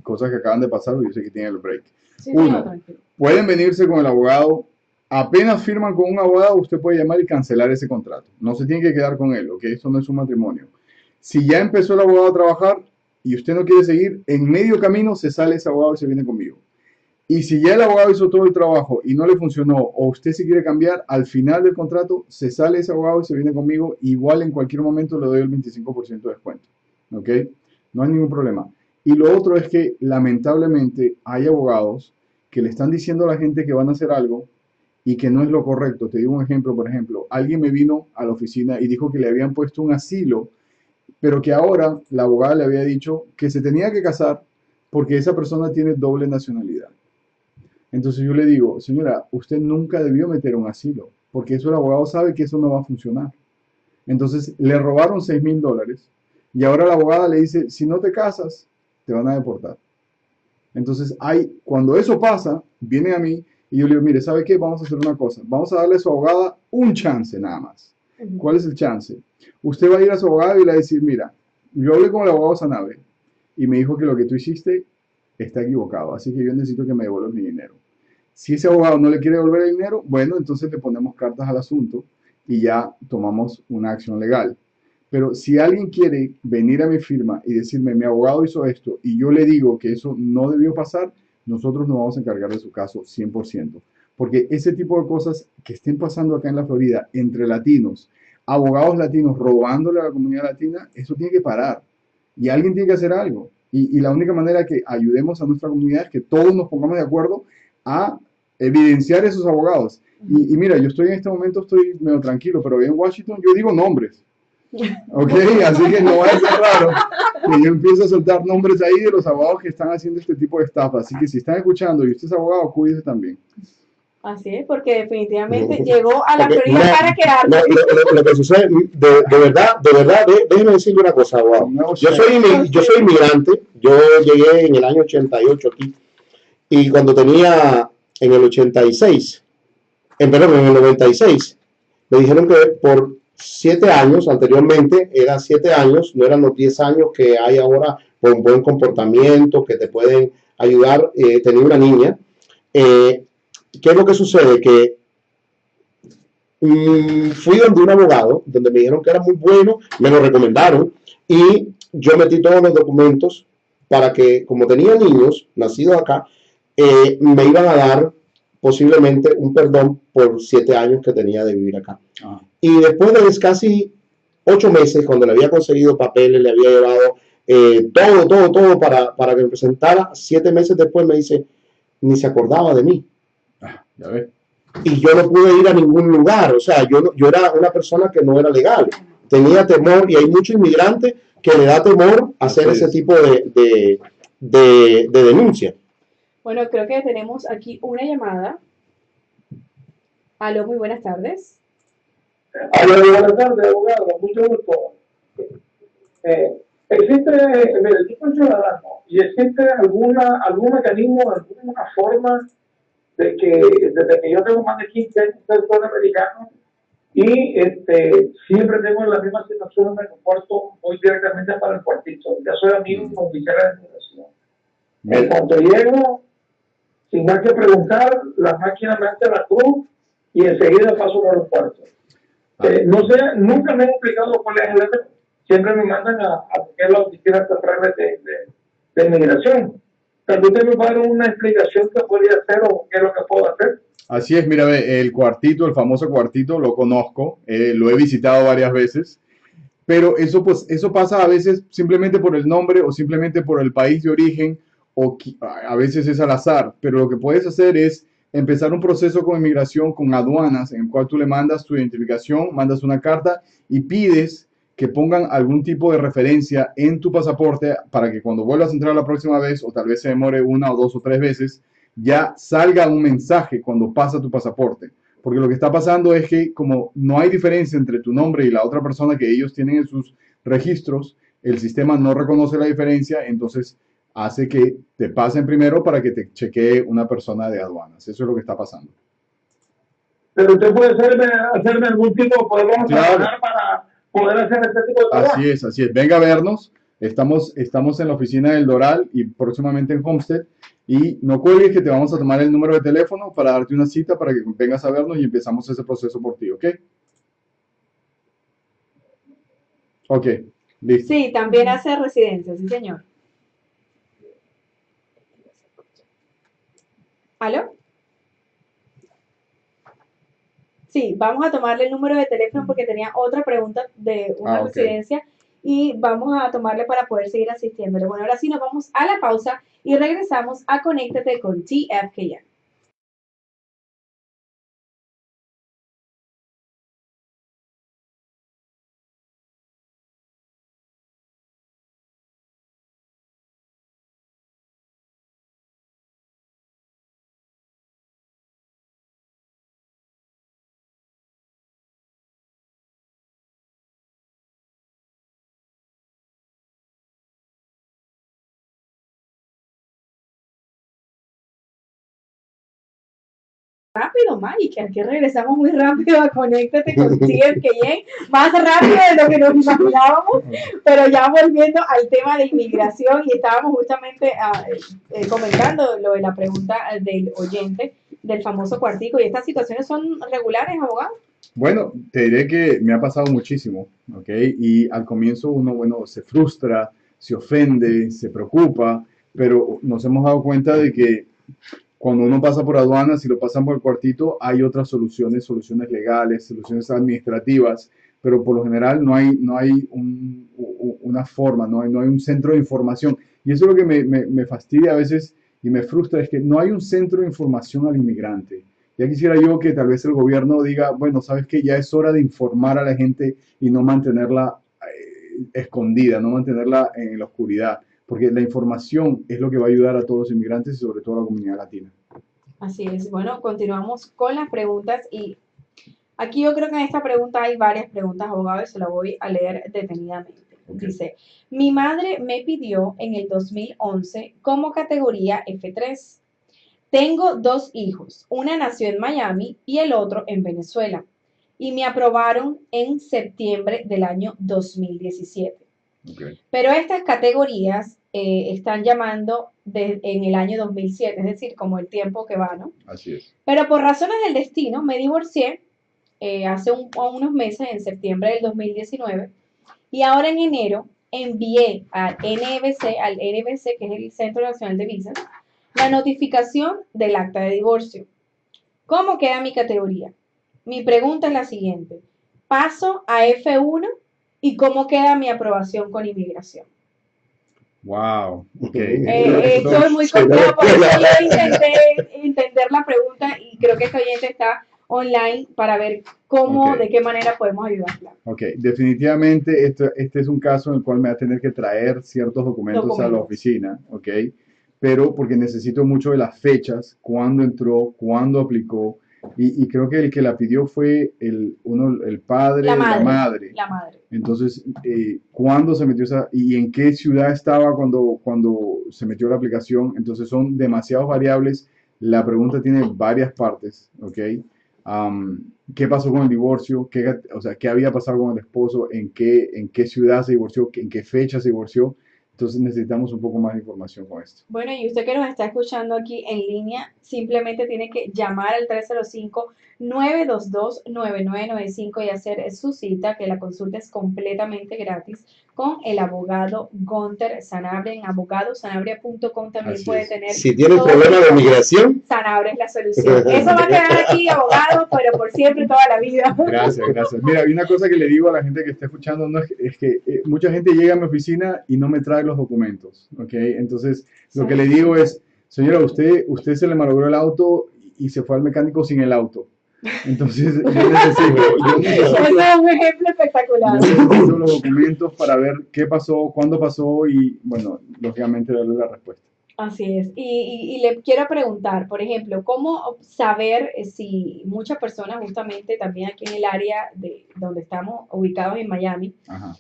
cosas que acaban de pasar, yo sé que tiene el break. Sí, 1, tranquilo. pueden venirse con el abogado. Apenas firman con un abogado, usted puede llamar y cancelar ese contrato. No se tiene que quedar con él, ¿ok? Eso no es un matrimonio. Si ya empezó el abogado a trabajar y usted no quiere seguir, en medio camino se sale ese abogado y se viene conmigo. Y si ya el abogado hizo todo el trabajo y no le funcionó, o usted si quiere cambiar, al final del contrato se sale ese abogado y se viene conmigo, igual en cualquier momento le doy el 25% de descuento. ¿Ok? No hay ningún problema. Y lo otro es que lamentablemente hay abogados que le están diciendo a la gente que van a hacer algo y que no es lo correcto. Te digo un ejemplo, por ejemplo, alguien me vino a la oficina y dijo que le habían puesto un asilo, pero que ahora la abogada le había dicho que se tenía que casar porque esa persona tiene doble nacionalidad. Entonces yo le digo, señora, usted nunca debió meter un asilo, porque eso el abogado sabe que eso no va a funcionar. Entonces le robaron $6,000 y ahora la abogada le dice, si no te casas, te van a deportar. Entonces cuando eso pasa, viene a mí y yo le digo, mire, ¿sabe qué? Vamos a hacer una cosa, vamos a darle a su abogada un chance nada más. ¿Cuál es el chance? Usted va a ir a su abogado y le va a decir, mira, yo hablé con el abogado Sanabria y me dijo que lo que tú hiciste está equivocado, así que yo necesito que me devuelvas mi dinero. Si ese abogado no le quiere devolver el dinero, bueno, entonces le ponemos cartas al asunto y ya tomamos una acción legal. Pero si alguien quiere venir a mi firma y decirme, mi abogado hizo esto, y yo le digo que eso no debió pasar, nosotros nos vamos a encargar de su caso 100%. Porque ese tipo de cosas que estén pasando acá en la Florida, entre latinos, abogados latinos robándole a la comunidad latina, eso tiene que parar. Y alguien tiene que hacer algo. Y la única manera que ayudemos a nuestra comunidad es que todos nos pongamos de acuerdo a evidenciar esos abogados. Y mira, yo estoy en este momento, estoy medio tranquilo, pero en Washington yo digo nombres. Ok, así que no va a ser raro que yo empiece a soltar nombres ahí de los abogados que están haciendo este tipo de estafa. Así que si están escuchando y usted es abogado, cuídese también. Así es, porque definitivamente llegó a la Florida Mira, para quedarse. lo que sucede, de verdad, déjeme decirle una cosa, abogado. Yo soy inmigrante, yo llegué en el año 88 aquí, y cuando tenía en el 86, en el 96, me dijeron que por 7 años, anteriormente eran 7 años, no eran los 10 años que hay ahora por un buen comportamiento, que te pueden ayudar, tener una niña. ¿Qué es lo que sucede? Que fui donde un abogado, donde me dijeron que era muy bueno, me lo recomendaron, y yo metí todos los documentos para que, como tenía niños nacidos acá, me iban a dar posiblemente un perdón por 7 años que tenía de vivir acá. Y después de casi 8 meses, cuando le había conseguido papeles, le había llevado todo para que me presentara, 7 meses después me dice, ni se acordaba de mí. Ya ves. Y yo no pude ir a ningún lugar, o sea, yo era una persona que no era legal, tenía temor, y hay muchos inmigrantes que le da temor hacer ese tipo de denuncia. Bueno, creo que tenemos aquí una llamada. Aló, muy buenas tardes. Aló, buenas tardes, abogado, mucho gusto. Existe, mire, yo soy ciudadano, y existe algún mecanismo, alguna forma de que desde que yo tengo más de 15 años soy americano y siempre tengo la misma situación, me comporto muy directamente para el cuartito. Ya soy amigo con oficial de migración. En cuanto llego, sin más que preguntar, la máquina me hace la cruz y enseguida paso por los cuartos. No sé, nunca me han explicado cuál es el error. Siempre me mandan a la oficina central de inmigración. Tal vez usted me va a dar una explicación que podría hacer o qué es lo que puedo hacer. Así es, mira, el cuartito, el famoso cuartito, lo conozco, lo he visitado varias veces, pero eso pasa a veces simplemente por el nombre o simplemente por el país de origen, o a veces es al azar, pero lo que puedes hacer es empezar un proceso con inmigración, con aduanas, en el cual tú le mandas tu identificación, mandas una carta y pides que pongan algún tipo de referencia en tu pasaporte para que cuando vuelvas a entrar la próxima vez, o tal vez se demore 1 o 2 o 3 veces, ya salga un mensaje cuando pasa tu pasaporte. Porque lo que está pasando es que como no hay diferencia entre tu nombre y la otra persona que ellos tienen en sus registros, el sistema no reconoce la diferencia, entonces hace que te pasen primero para que te chequee una persona de aduanas. Eso es lo que está pasando. Pero usted puede hacerme algún tipo, podemos trabajar para poder hacer este tipo de trabajo. Así es. Venga a vernos. Estamos en la oficina del Doral y próximamente en Homestead. Y no cuelgues que te vamos a tomar el número de teléfono para darte una cita para que vengas a vernos y empezamos ese proceso por ti, ¿ok? Ok, listo. Sí, también hace residencia, sí señor. ¿Aló? Sí, vamos a tomarle el número de teléfono porque tenía otra pregunta de una Ok. residencia y vamos a tomarle para poder seguir asistiéndole. Bueno, ahora sí nos vamos a la pausa y regresamos a Conéctate con TFKN. Rápido, Mari, que aquí regresamos muy rápido a Conéctate con TFKN, más rápido de lo que nos imaginábamos, pero ya volviendo al tema de inmigración y estábamos justamente comentando lo de la pregunta del oyente del famoso cuartico y estas situaciones son regulares, abogado. Bueno, te diré que me ha pasado muchísimo, ¿ok? Y al comienzo uno, bueno, se frustra, se ofende, se preocupa, pero nos hemos dado cuenta de que cuando uno pasa por aduanas, si lo pasan por el cuartito, hay otras soluciones, soluciones legales, soluciones administrativas, pero por lo general no hay una forma, no hay un centro de información. Y eso es lo que me fastidia a veces y me frustra, es que no hay un centro de información al inmigrante. Ya quisiera yo que tal vez el gobierno diga, bueno, sabes que ya es hora de informar a la gente y no mantenerla escondida, no mantenerla en la oscuridad, porque la información es lo que va a ayudar a todos los inmigrantes y sobre todo a la comunidad latina. Así es. Bueno, continuamos con las preguntas y aquí yo creo que en esta pregunta hay varias preguntas, abogado, y se la voy a leer detenidamente. Okay. Dice, mi madre me pidió en el 2011 como categoría F3. Tengo 2 hijos, una nació en Miami y el otro en Venezuela, y me aprobaron en septiembre del año 2017. Okay. Pero estas categorías están llamando en el año 2007, es decir, como el tiempo que va, ¿no? Así es. Pero por razones del destino me divorcié hace unos meses, en septiembre del 2019, y ahora en enero envié al NBC, que es el Centro Nacional de Visas, la notificación del acta de divorcio. ¿Cómo queda mi categoría? Mi pregunta es la siguiente. ¿Paso a F1 y cómo queda mi aprobación con inmigración? Wow. Ok. Estoy muy complejo, por eso yo intenté entender la pregunta y creo que este oyente está online para ver cómo, de qué manera podemos ayudarla. Ok, definitivamente este es un caso en el cual me va a tener que traer ciertos documentos a la oficina, ok, pero porque necesito mucho de las fechas, cuándo entró, cuándo aplicó, y creo que el que la pidió fue el padre, la madre. Entonces, ¿cuándo se metió y en qué ciudad estaba cuando se metió la aplicación? Entonces son demasiadas variables. La pregunta tiene varias partes, ¿ok? ¿Qué pasó con el divorcio? ¿Qué había pasado con el esposo? ¿En qué ciudad se divorció? ¿En qué fecha se divorció? Entonces necesitamos un poco más de información con esto. Bueno, y usted que nos está escuchando aquí en línea, simplemente tiene que llamar al 305-922-9995 y hacer su cita, que la consulta es completamente gratis, con el abogado Gunter Sanabria. En abogadosanabria.com también Así puede es. tener... Si tiene problema de migración, Sanabria es la solución. Eso va a quedar aquí, abogado, pero por siempre, toda la vida. Gracias. Mira, hay una cosa que le digo a la gente que está escuchando, no es que mucha gente llega a mi oficina y no me trae los documentos, ¿ok? Entonces, lo que le digo es, señora, usted se le malogró el auto y se fue al mecánico sin el auto. Entonces, yo necesito Eso es un ejemplo espectacular. Necesito los documentos para ver qué pasó, cuándo pasó y, bueno, lógicamente darle la respuesta. Así es. Y le quiero preguntar, por ejemplo, ¿cómo saber si muchas personas, justamente también aquí en el área de donde estamos ubicados en Miami, Ajá.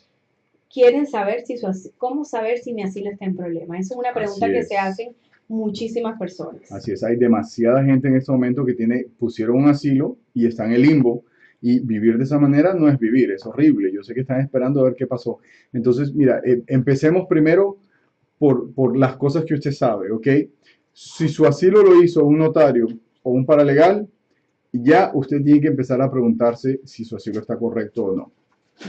quieren saber cómo saber si mi asilo está en problema? Esa es una pregunta que se hacen muchísimas personas. Así es, hay demasiada gente en este momento que pusieron un asilo y está en el limbo, y vivir de esa manera no es vivir, es horrible. Yo sé que están esperando a ver qué pasó. Entonces, mira, empecemos primero por las cosas que usted sabe, ¿ok? Si su asilo lo hizo un notario o un paralegal, ya usted tiene que empezar a preguntarse si su asilo está correcto o no.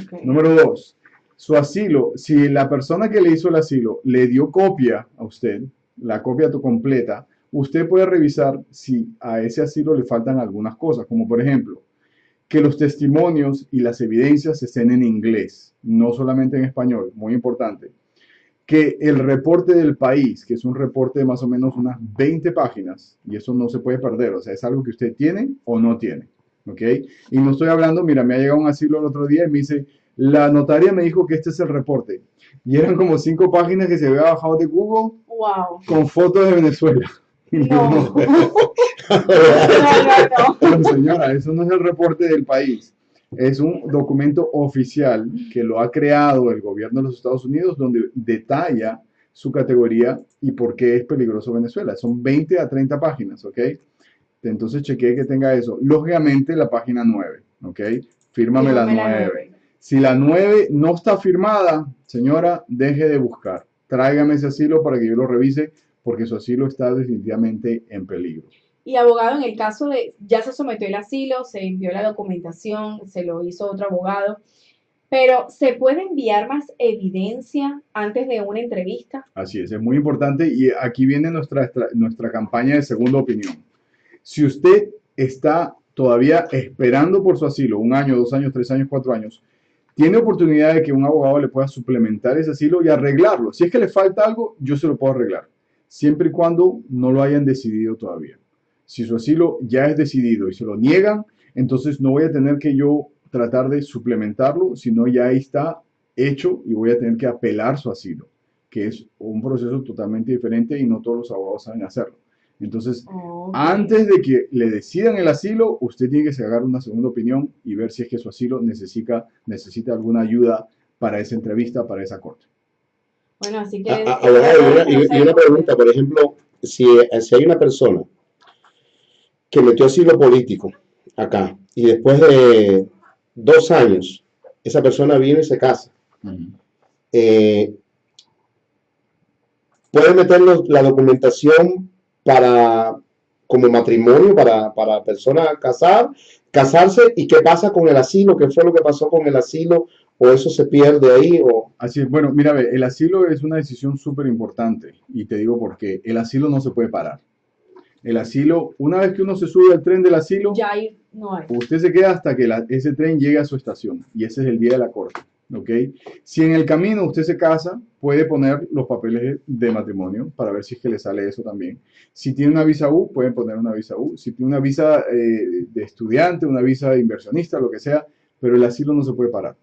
Okay. Número 2, su asilo, si la persona que le hizo el asilo le dio copia a usted, la copia completa, usted puede revisar si a ese asilo le faltan algunas cosas, como por ejemplo, que los testimonios y las evidencias estén en inglés, no solamente en español, muy importante. Que el reporte del país, que es un reporte de más o menos unas 20 páginas, y eso no se puede perder, o sea, es algo que usted tiene o no tiene, ¿ok? Y no estoy hablando, mira, me ha llegado un asilo el otro día y me dice, la notaria me dijo que este es el reporte, y eran como 5 páginas que se había bajado de Google Wow. con fotos de Venezuela. No. Pero, señora, eso no es el reporte del país. Es un documento oficial que lo ha creado el gobierno de los Estados Unidos, donde detalla su categoría y por qué es peligroso Venezuela. Son 20 a 30 páginas, ¿ok? Entonces chequee que tenga eso. Lógicamente la página 9, ¿ok? Fírmame la 9. Si la 9 no está firmada, señora, deje de buscar. Tráigame ese asilo para que yo lo revise, porque su asilo está definitivamente en peligro. Y abogado, en el caso de, ya se sometió el asilo, se envió la documentación, se lo hizo otro abogado, pero ¿se puede enviar más evidencia antes de una entrevista? Así es muy importante y aquí viene nuestra campaña de segunda opinión. Si usted está todavía esperando por su asilo, 1 año, 2 años, 3 años, 4 años, tiene oportunidad de que un abogado le pueda suplementar ese asilo y arreglarlo. Si es que le falta algo, yo se lo puedo arreglar, siempre y cuando no lo hayan decidido todavía. Si su asilo ya es decidido y se lo niegan, entonces no voy a tener que yo tratar de suplementarlo, sino ya ahí está hecho y voy a tener que apelar su asilo, que es un proceso totalmente diferente y no todos los abogados saben hacerlo. Entonces, antes de que le decidan el asilo, usted tiene que sacar una segunda opinión y ver si es que su asilo necesita alguna ayuda para esa entrevista, para esa corte. Bueno, así que... y una pregunta, por ejemplo, si hay una persona que metió asilo político acá y después de 2 años esa persona viene y se casa, puede meter la documentación como matrimonio para personas casarse, y qué pasa con el asilo, qué fue lo que pasó con el asilo, o eso se pierde ahí, o... Así es, bueno, mira, el asilo es una decisión súper importante y te digo por qué. El asilo no se puede parar. El asilo, una vez que uno se sube al tren del asilo, ya no hay. Usted se queda hasta que ese tren llegue a su estación y ese es el día de la corte, ¿ok? Si en el camino usted se casa, puede poner los papeles de matrimonio para ver si es que le sale eso también. Si tiene una visa U, pueden poner una visa U. Si tiene una visa de estudiante, una visa de inversionista, lo que sea, pero el asilo no se puede parar.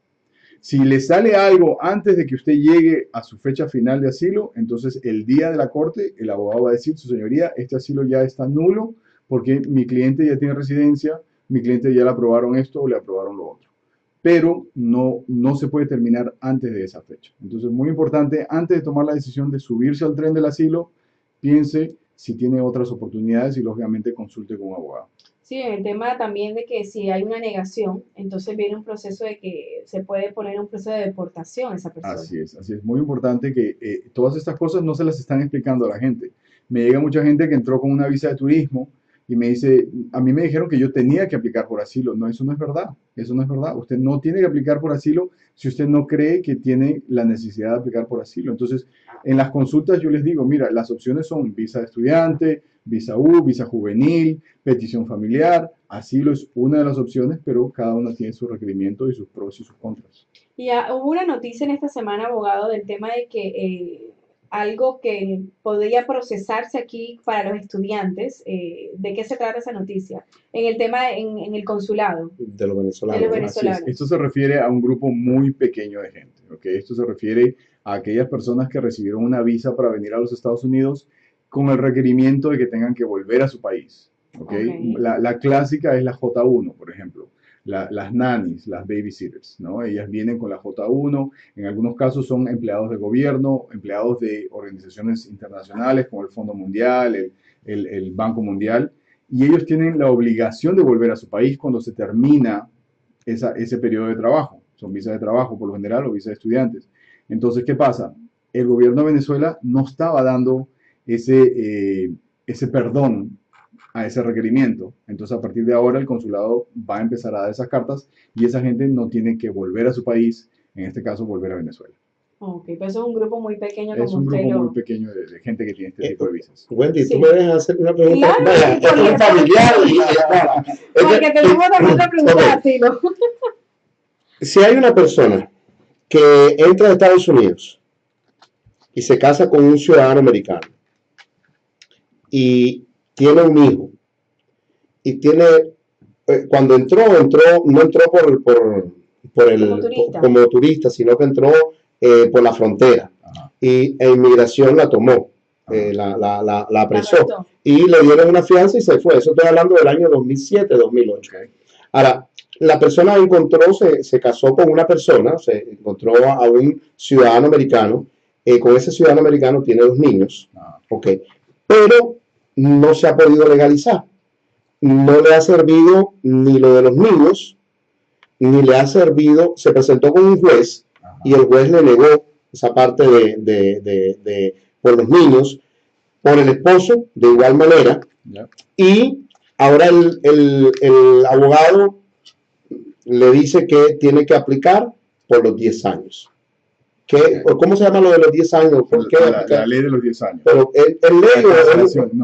Si le sale algo antes de que usted llegue a su fecha final de asilo, entonces el día de la corte, el abogado va a decir, su señoría, este asilo ya está nulo porque mi cliente ya tiene residencia, mi cliente ya le aprobaron esto o le aprobaron lo otro. Pero no se puede terminar antes de esa fecha. Entonces, muy importante, antes de tomar la decisión de subirse al tren del asilo, piense si tiene otras oportunidades y lógicamente consulte con un abogado. Sí, el tema también de que si hay una negación, entonces viene un proceso de que se puede poner un proceso de deportación a esa persona. Así es. Muy importante que todas estas cosas no se las están explicando a la gente. Me llega mucha gente que entró con una visa de turismo y me dice, a mí me dijeron que yo tenía que aplicar por asilo. No, eso no es verdad. Eso no es verdad. Usted no tiene que aplicar por asilo si usted no cree que tiene la necesidad de aplicar por asilo. Entonces, en las consultas yo les digo, mira, las opciones son visa de estudiante, visa U, visa juvenil, petición familiar. Asilo es una de las opciones, pero cada una tiene su requerimiento y sus pros y sus contras. Y hubo una noticia en esta semana, abogado, del tema de que algo que podría procesarse aquí para los estudiantes. ¿De qué se trata esa noticia? En el tema, en el consulado. De los venezolanos. De los venezolanos. Esto se refiere a un grupo muy pequeño de gente, ¿ok? Esto se refiere a aquellas personas que recibieron una visa para venir a los Estados Unidos con el requerimiento de que tengan que volver a su país, ¿ok? La clásica es la J1, por ejemplo. Las nannies, las babysitters, ¿no? Ellas vienen con la J1, en algunos casos son empleados de gobierno, empleados de organizaciones internacionales como el Fondo Mundial, el Banco Mundial, y ellos tienen la obligación de volver a su país cuando se termina ese periodo de trabajo. Son visas de trabajo por lo general o visas de estudiantes. Entonces, ¿qué pasa? El gobierno de Venezuela no estaba dando ese perdón a ese requerimiento. Entonces, a partir de ahora, el consulado va a empezar a dar esas cartas y esa gente no tiene que volver a su país, en este caso, volver a Venezuela. Ok, pero eso es un grupo muy pequeño Es como un usted grupo lo... muy pequeño de gente que tiene este tipo de visas. Wendy, Sí. tú me dejas hacer una pregunta. Claro, Vaya, esto porque- es familiar. Porque tenemos también la pregunta de Ok. asilo. Si hay una persona que entra a Estados Unidos y se casa con un ciudadano americano y tiene un hijo y tiene, cuando no entró como turista, sino que entró por la frontera Ajá. y inmigración la tomó, la apresó arrestó. y le dieron una fianza y se fue. Eso estoy hablando del año 2007, 2008. Ok. Ahora, la persona se casó con una persona, se encontró a un ciudadano americano, con ese ciudadano americano tiene 2 niños, Ah. ok, pero no se ha podido legalizar. No le ha servido ni lo de los niños, ni le ha servido, se presentó con un juez Ajá. y el juez le negó esa parte por los niños, por el esposo, de igual manera, Ya. y ahora el abogado le dice que tiene que aplicar por los 10 años. ¿Cómo se llama lo de los 10 años? ¿Por qué La aplicar? ley de los 10 años. Pero el ley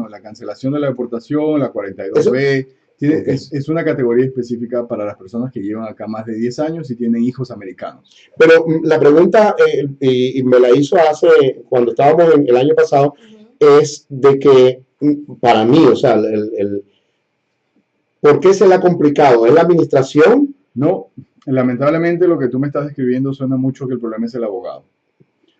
La cancelación de la deportación, la 42B, Ok. es una categoría específica para las personas que llevan acá más de 10 años y tienen hijos americanos. Pero la pregunta, y me la hizo cuando estábamos el año pasado, es de que para mí, o sea, ¿por qué se le ha complicado? ¿Es la administración? No, lamentablemente lo que tú me estás describiendo suena mucho que el problema es el abogado.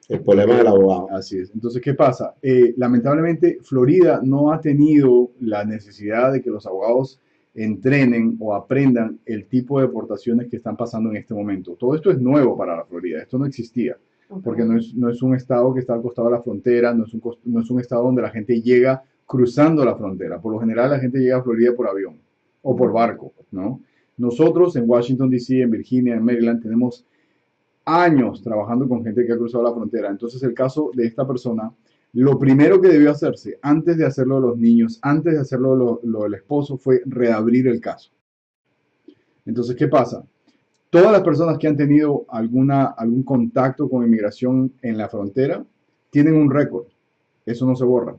El problema del abogado. Así es. Entonces, ¿qué pasa? Lamentablemente, Florida no ha tenido la necesidad de que los abogados entrenen o aprendan el tipo de deportaciones que están pasando en este momento. Todo esto es nuevo para la Florida. Esto no existía. Porque no es un estado que está al costado de la frontera, no es un estado donde la gente llega cruzando la frontera. Por lo general, la gente llega a Florida por avión o por barco, ¿no? Nosotros en Washington, D.C., en Virginia, en Maryland, tenemos años trabajando con gente que ha cruzado la frontera. Entonces, el caso de esta persona, lo primero que debió hacerse, antes de hacerlo de los niños, antes de hacerlo lo del esposo, fue reabrir el caso. Entonces, ¿qué pasa? Todas las personas que han tenido algún contacto con inmigración en la frontera tienen un récord. Eso no se borra.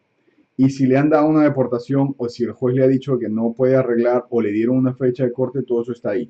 Y si le han dado una deportación o si el juez le ha dicho que no puede arreglar o le dieron una fecha de corte, todo eso está ahí.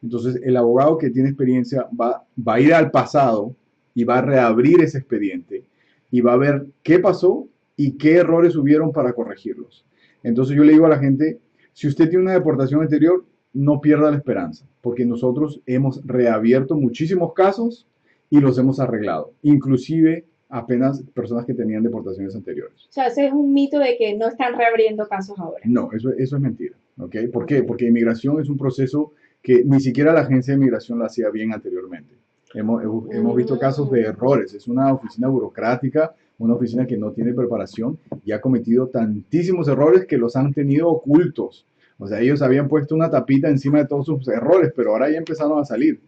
Entonces, el abogado que tiene experiencia va a ir al pasado y va a reabrir ese expediente y va a ver qué pasó y qué errores hubieron para corregirlos. Entonces, yo le digo a la gente, si usted tiene una deportación anterior, no pierda la esperanza, porque nosotros hemos reabierto muchísimos casos y los hemos arreglado, inclusive apenas personas que tenían deportaciones anteriores. O sea, ese es un mito de que no están reabriendo casos ahora. No, eso es mentira. ¿Ok? ¿Por qué? Porque inmigración es un proceso que ni siquiera la agencia de inmigración lo hacía bien anteriormente. Hemos visto casos de errores. Es una oficina burocrática, una oficina que no tiene preparación y ha cometido tantísimos errores que los han tenido ocultos. O sea, ellos habían puesto una tapita encima de todos sus errores, pero ahora ya empezaron a salir.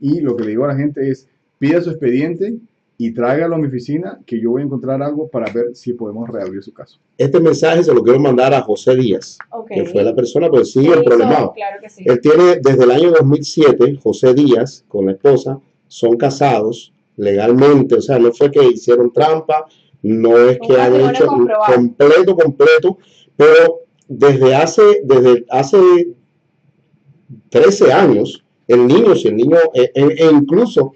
Y lo que le digo a la gente es, pida su expediente y tráigalo a mi oficina, que yo voy a encontrar algo para ver si podemos reabrir su caso. Este mensaje se lo quiero mandar a José Díaz, que fue la persona, pues sigue el problemado. Claro que sí. Él tiene desde el año 2007, José Díaz, con la esposa, son casados legalmente, o sea, no fue que hicieron trampa, no es que han hecho completo, pero desde hace 13 años, el niño e incluso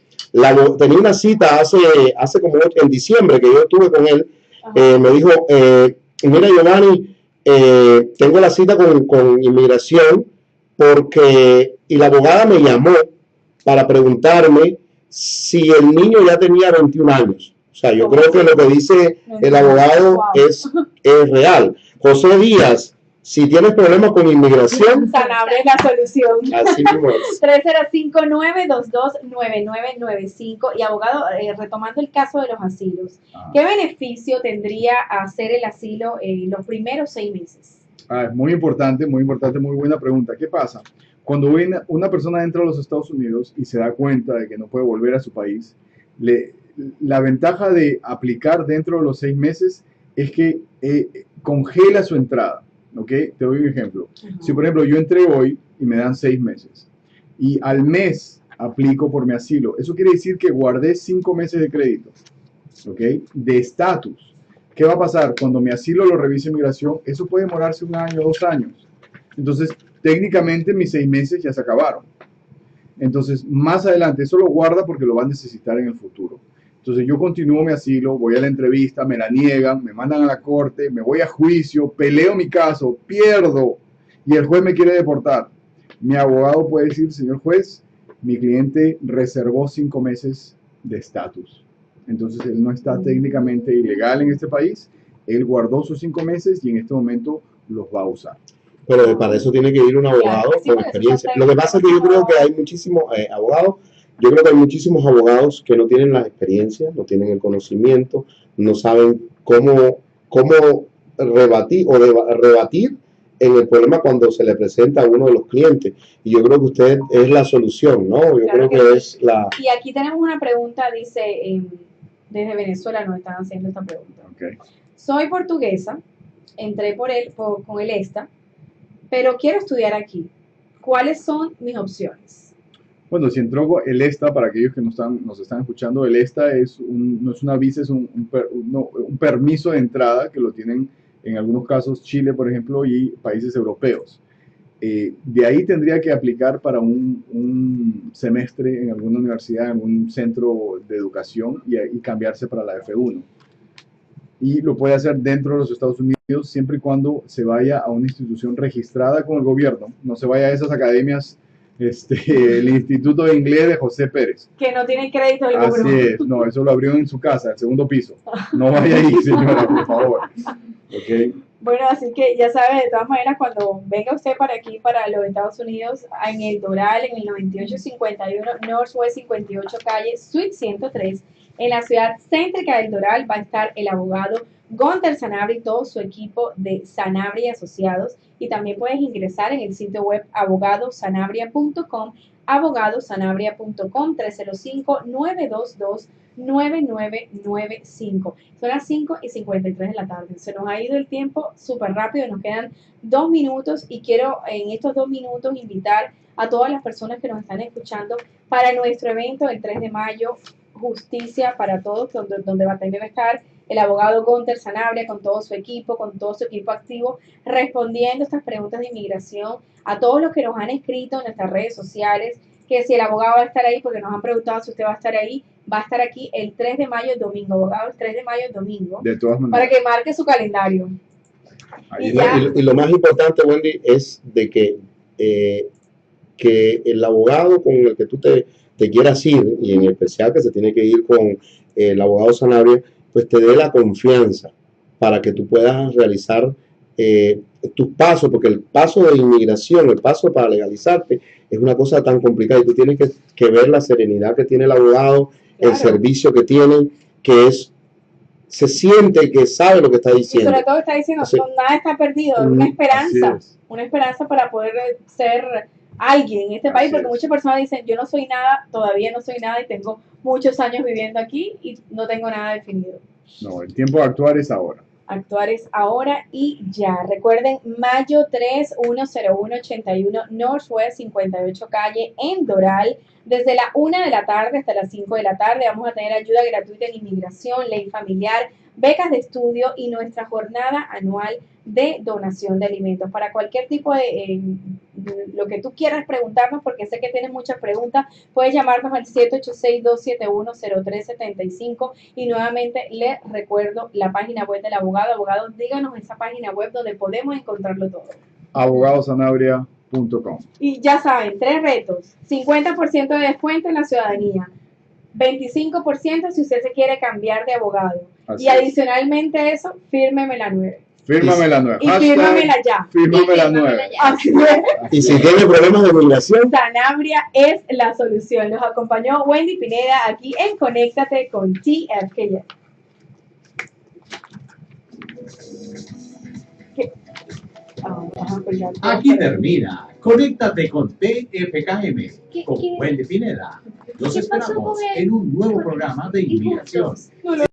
tenía una cita hace como en diciembre que yo estuve con él, me dijo, mira Giovanni, tengo la cita con inmigración y la abogada me llamó para preguntarme si el niño ya tenía 21 años. O sea, yo creo que lo que dice el abogado es real. José Díaz, si tienes problemas con inmigración, Sanabria es la solución. Así mismo es. 305-922-9995. Y abogado, retomando el caso de los asilos, ¿qué beneficio tendría hacer el asilo en los primeros 6 meses? Es muy importante, muy buena pregunta. ¿Qué pasa? Cuando una persona entra a los Estados Unidos y se da cuenta de que no puede volver a su país, la ventaja de aplicar dentro de los 6 meses es que congela su entrada. ¿Ok? Te doy un ejemplo. Si, por ejemplo, yo entré hoy y me dan 6 meses y al mes aplico por mi asilo. Eso quiere decir que guardé 5 meses de crédito, ¿ok? De estatus. ¿Qué va a pasar? Cuando mi asilo lo revise Inmigración, eso puede demorarse 1 año, 2 años. Entonces, técnicamente mis 6 meses ya se acabaron. Entonces, más adelante, eso lo guarda porque lo va a necesitar en el futuro. Entonces, yo continúo mi asilo, voy a la entrevista, me la niegan, me mandan a la corte, me voy a juicio, peleo mi caso, pierdo y el juez me quiere deportar. Mi abogado puede decir, señor juez, mi cliente reservó 5 meses de estatus. Entonces, él no está técnicamente ilegal en este país, él guardó sus 5 meses y en este momento los va a usar. Pero para eso tiene que ir un abogado con experiencia. Lo que pasa es que yo creo que hay muchísimos abogados, yo creo que hay muchísimos abogados que no tienen la experiencia, no tienen el conocimiento, no saben cómo rebatir en el problema cuando se le presenta a uno de los clientes. Y yo creo que usted es la solución, ¿no? Yo Claro creo que es sí. la... Y aquí tenemos una pregunta, dice, desde Venezuela nos están haciendo esta pregunta. Okay. Soy portuguesa, entré con el ESTA, pero quiero estudiar aquí. ¿Cuáles son mis opciones? Bueno, si entró con el ESTA, para aquellos que nos están escuchando, el ESTA no es una visa, es un permiso de entrada que lo tienen en algunos casos Chile, por ejemplo, y países europeos. De ahí tendría que aplicar para un semestre en alguna universidad, en algún centro de educación y cambiarse para la F1. Y lo puede hacer dentro de los Estados Unidos siempre y cuando se vaya a una institución registrada con el gobierno, no se vaya a esas academias, el Instituto de Inglés de José Pérez. Que no tienen crédito alguno. Así es, no, eso lo abrió en su casa, el segundo piso. No vaya ahí, señora, por favor. Okay. Bueno, así que ya sabe, de todas maneras, cuando venga usted para aquí, para los Estados Unidos, en el Doral, en el 9851 Northwest 58 Calle, Suite 103, en la ciudad céntrica del Doral, va a estar el abogado Gunter Sanabria y todo su equipo de Sanabria Asociados. Y también puedes ingresar en el sitio web abogadosanabria.com, abogadosanabria.com, 305-922-9995. Son las 5:53 de la tarde. Se nos ha ido el tiempo súper rápido, nos quedan 2 minutos y quiero en estos 2 minutos invitar a todas las personas que nos están escuchando para nuestro evento el 3 de mayo, Justicia para Todos, donde va a estar el abogado Gunter Sanabria con todo su equipo activo, respondiendo estas preguntas de inmigración a todos los que nos han escrito en nuestras redes sociales, que si el abogado va a estar ahí, porque nos han preguntado si usted va a estar ahí, va a estar aquí el 3 de mayo, el domingo, abogado, el 3 de mayo, el domingo, De todas maneras. para que marque su calendario. Ahí Y lo más importante, Wendy, es de que el abogado con el que tú te quieras ir, y en especial que se tiene que ir con el abogado Sanabria, pues te dé la confianza para que tú puedas realizar tus pasos, porque el paso de inmigración, el paso para legalizarte, es una cosa tan complicada y tú tienes que ver la serenidad que tiene el abogado, Claro. el servicio que tienen, que se siente que sabe lo que está Y diciendo. sobre todo está diciendo, Así- nada está perdido, una Así esperanza, es. una esperanza para poder ser alguien en este país, Así porque es. muchas personas dicen, yo no soy nada, todavía no soy nada y tengo muchos años viviendo aquí y no tengo nada definido. No, el tiempo de actuar es ahora. Actuar es ahora y ya. Recuerden, mayo 3, 10181 Northwest 58 Calle en Doral, desde la 1 de la tarde hasta las 5 de la tarde. Vamos a tener ayuda gratuita en inmigración, ley familiar, becas de estudio y nuestra jornada anual de donación de alimentos. Para cualquier tipo de lo que tú quieras preguntarnos, porque sé que tienes muchas preguntas, puedes llamarnos al 786-271-0375 y nuevamente les recuerdo la página web del abogado. Abogado, díganos esa página web donde podemos encontrarlo todo. abogadosanabria.com. Y ya saben, 3 retos: 50% de descuento en la ciudadanía, 25% si usted se quiere cambiar de abogado. Así Y es. adicionalmente eso, fírmeme la 9. Fírmame la nueva. Y fírmamela ya. Fírmame la nueva. Así es. Y si tiene problemas de migración, Sanabria es la solución. Nos acompañó Wendy Pineda aquí en Conéctate con TFKJ. Aquí termina. Conéctate con TFKM con ¿Qué- Wendy Pineda. Los qué pasó esperamos con él? en un nuevo programa de inmigración. No lo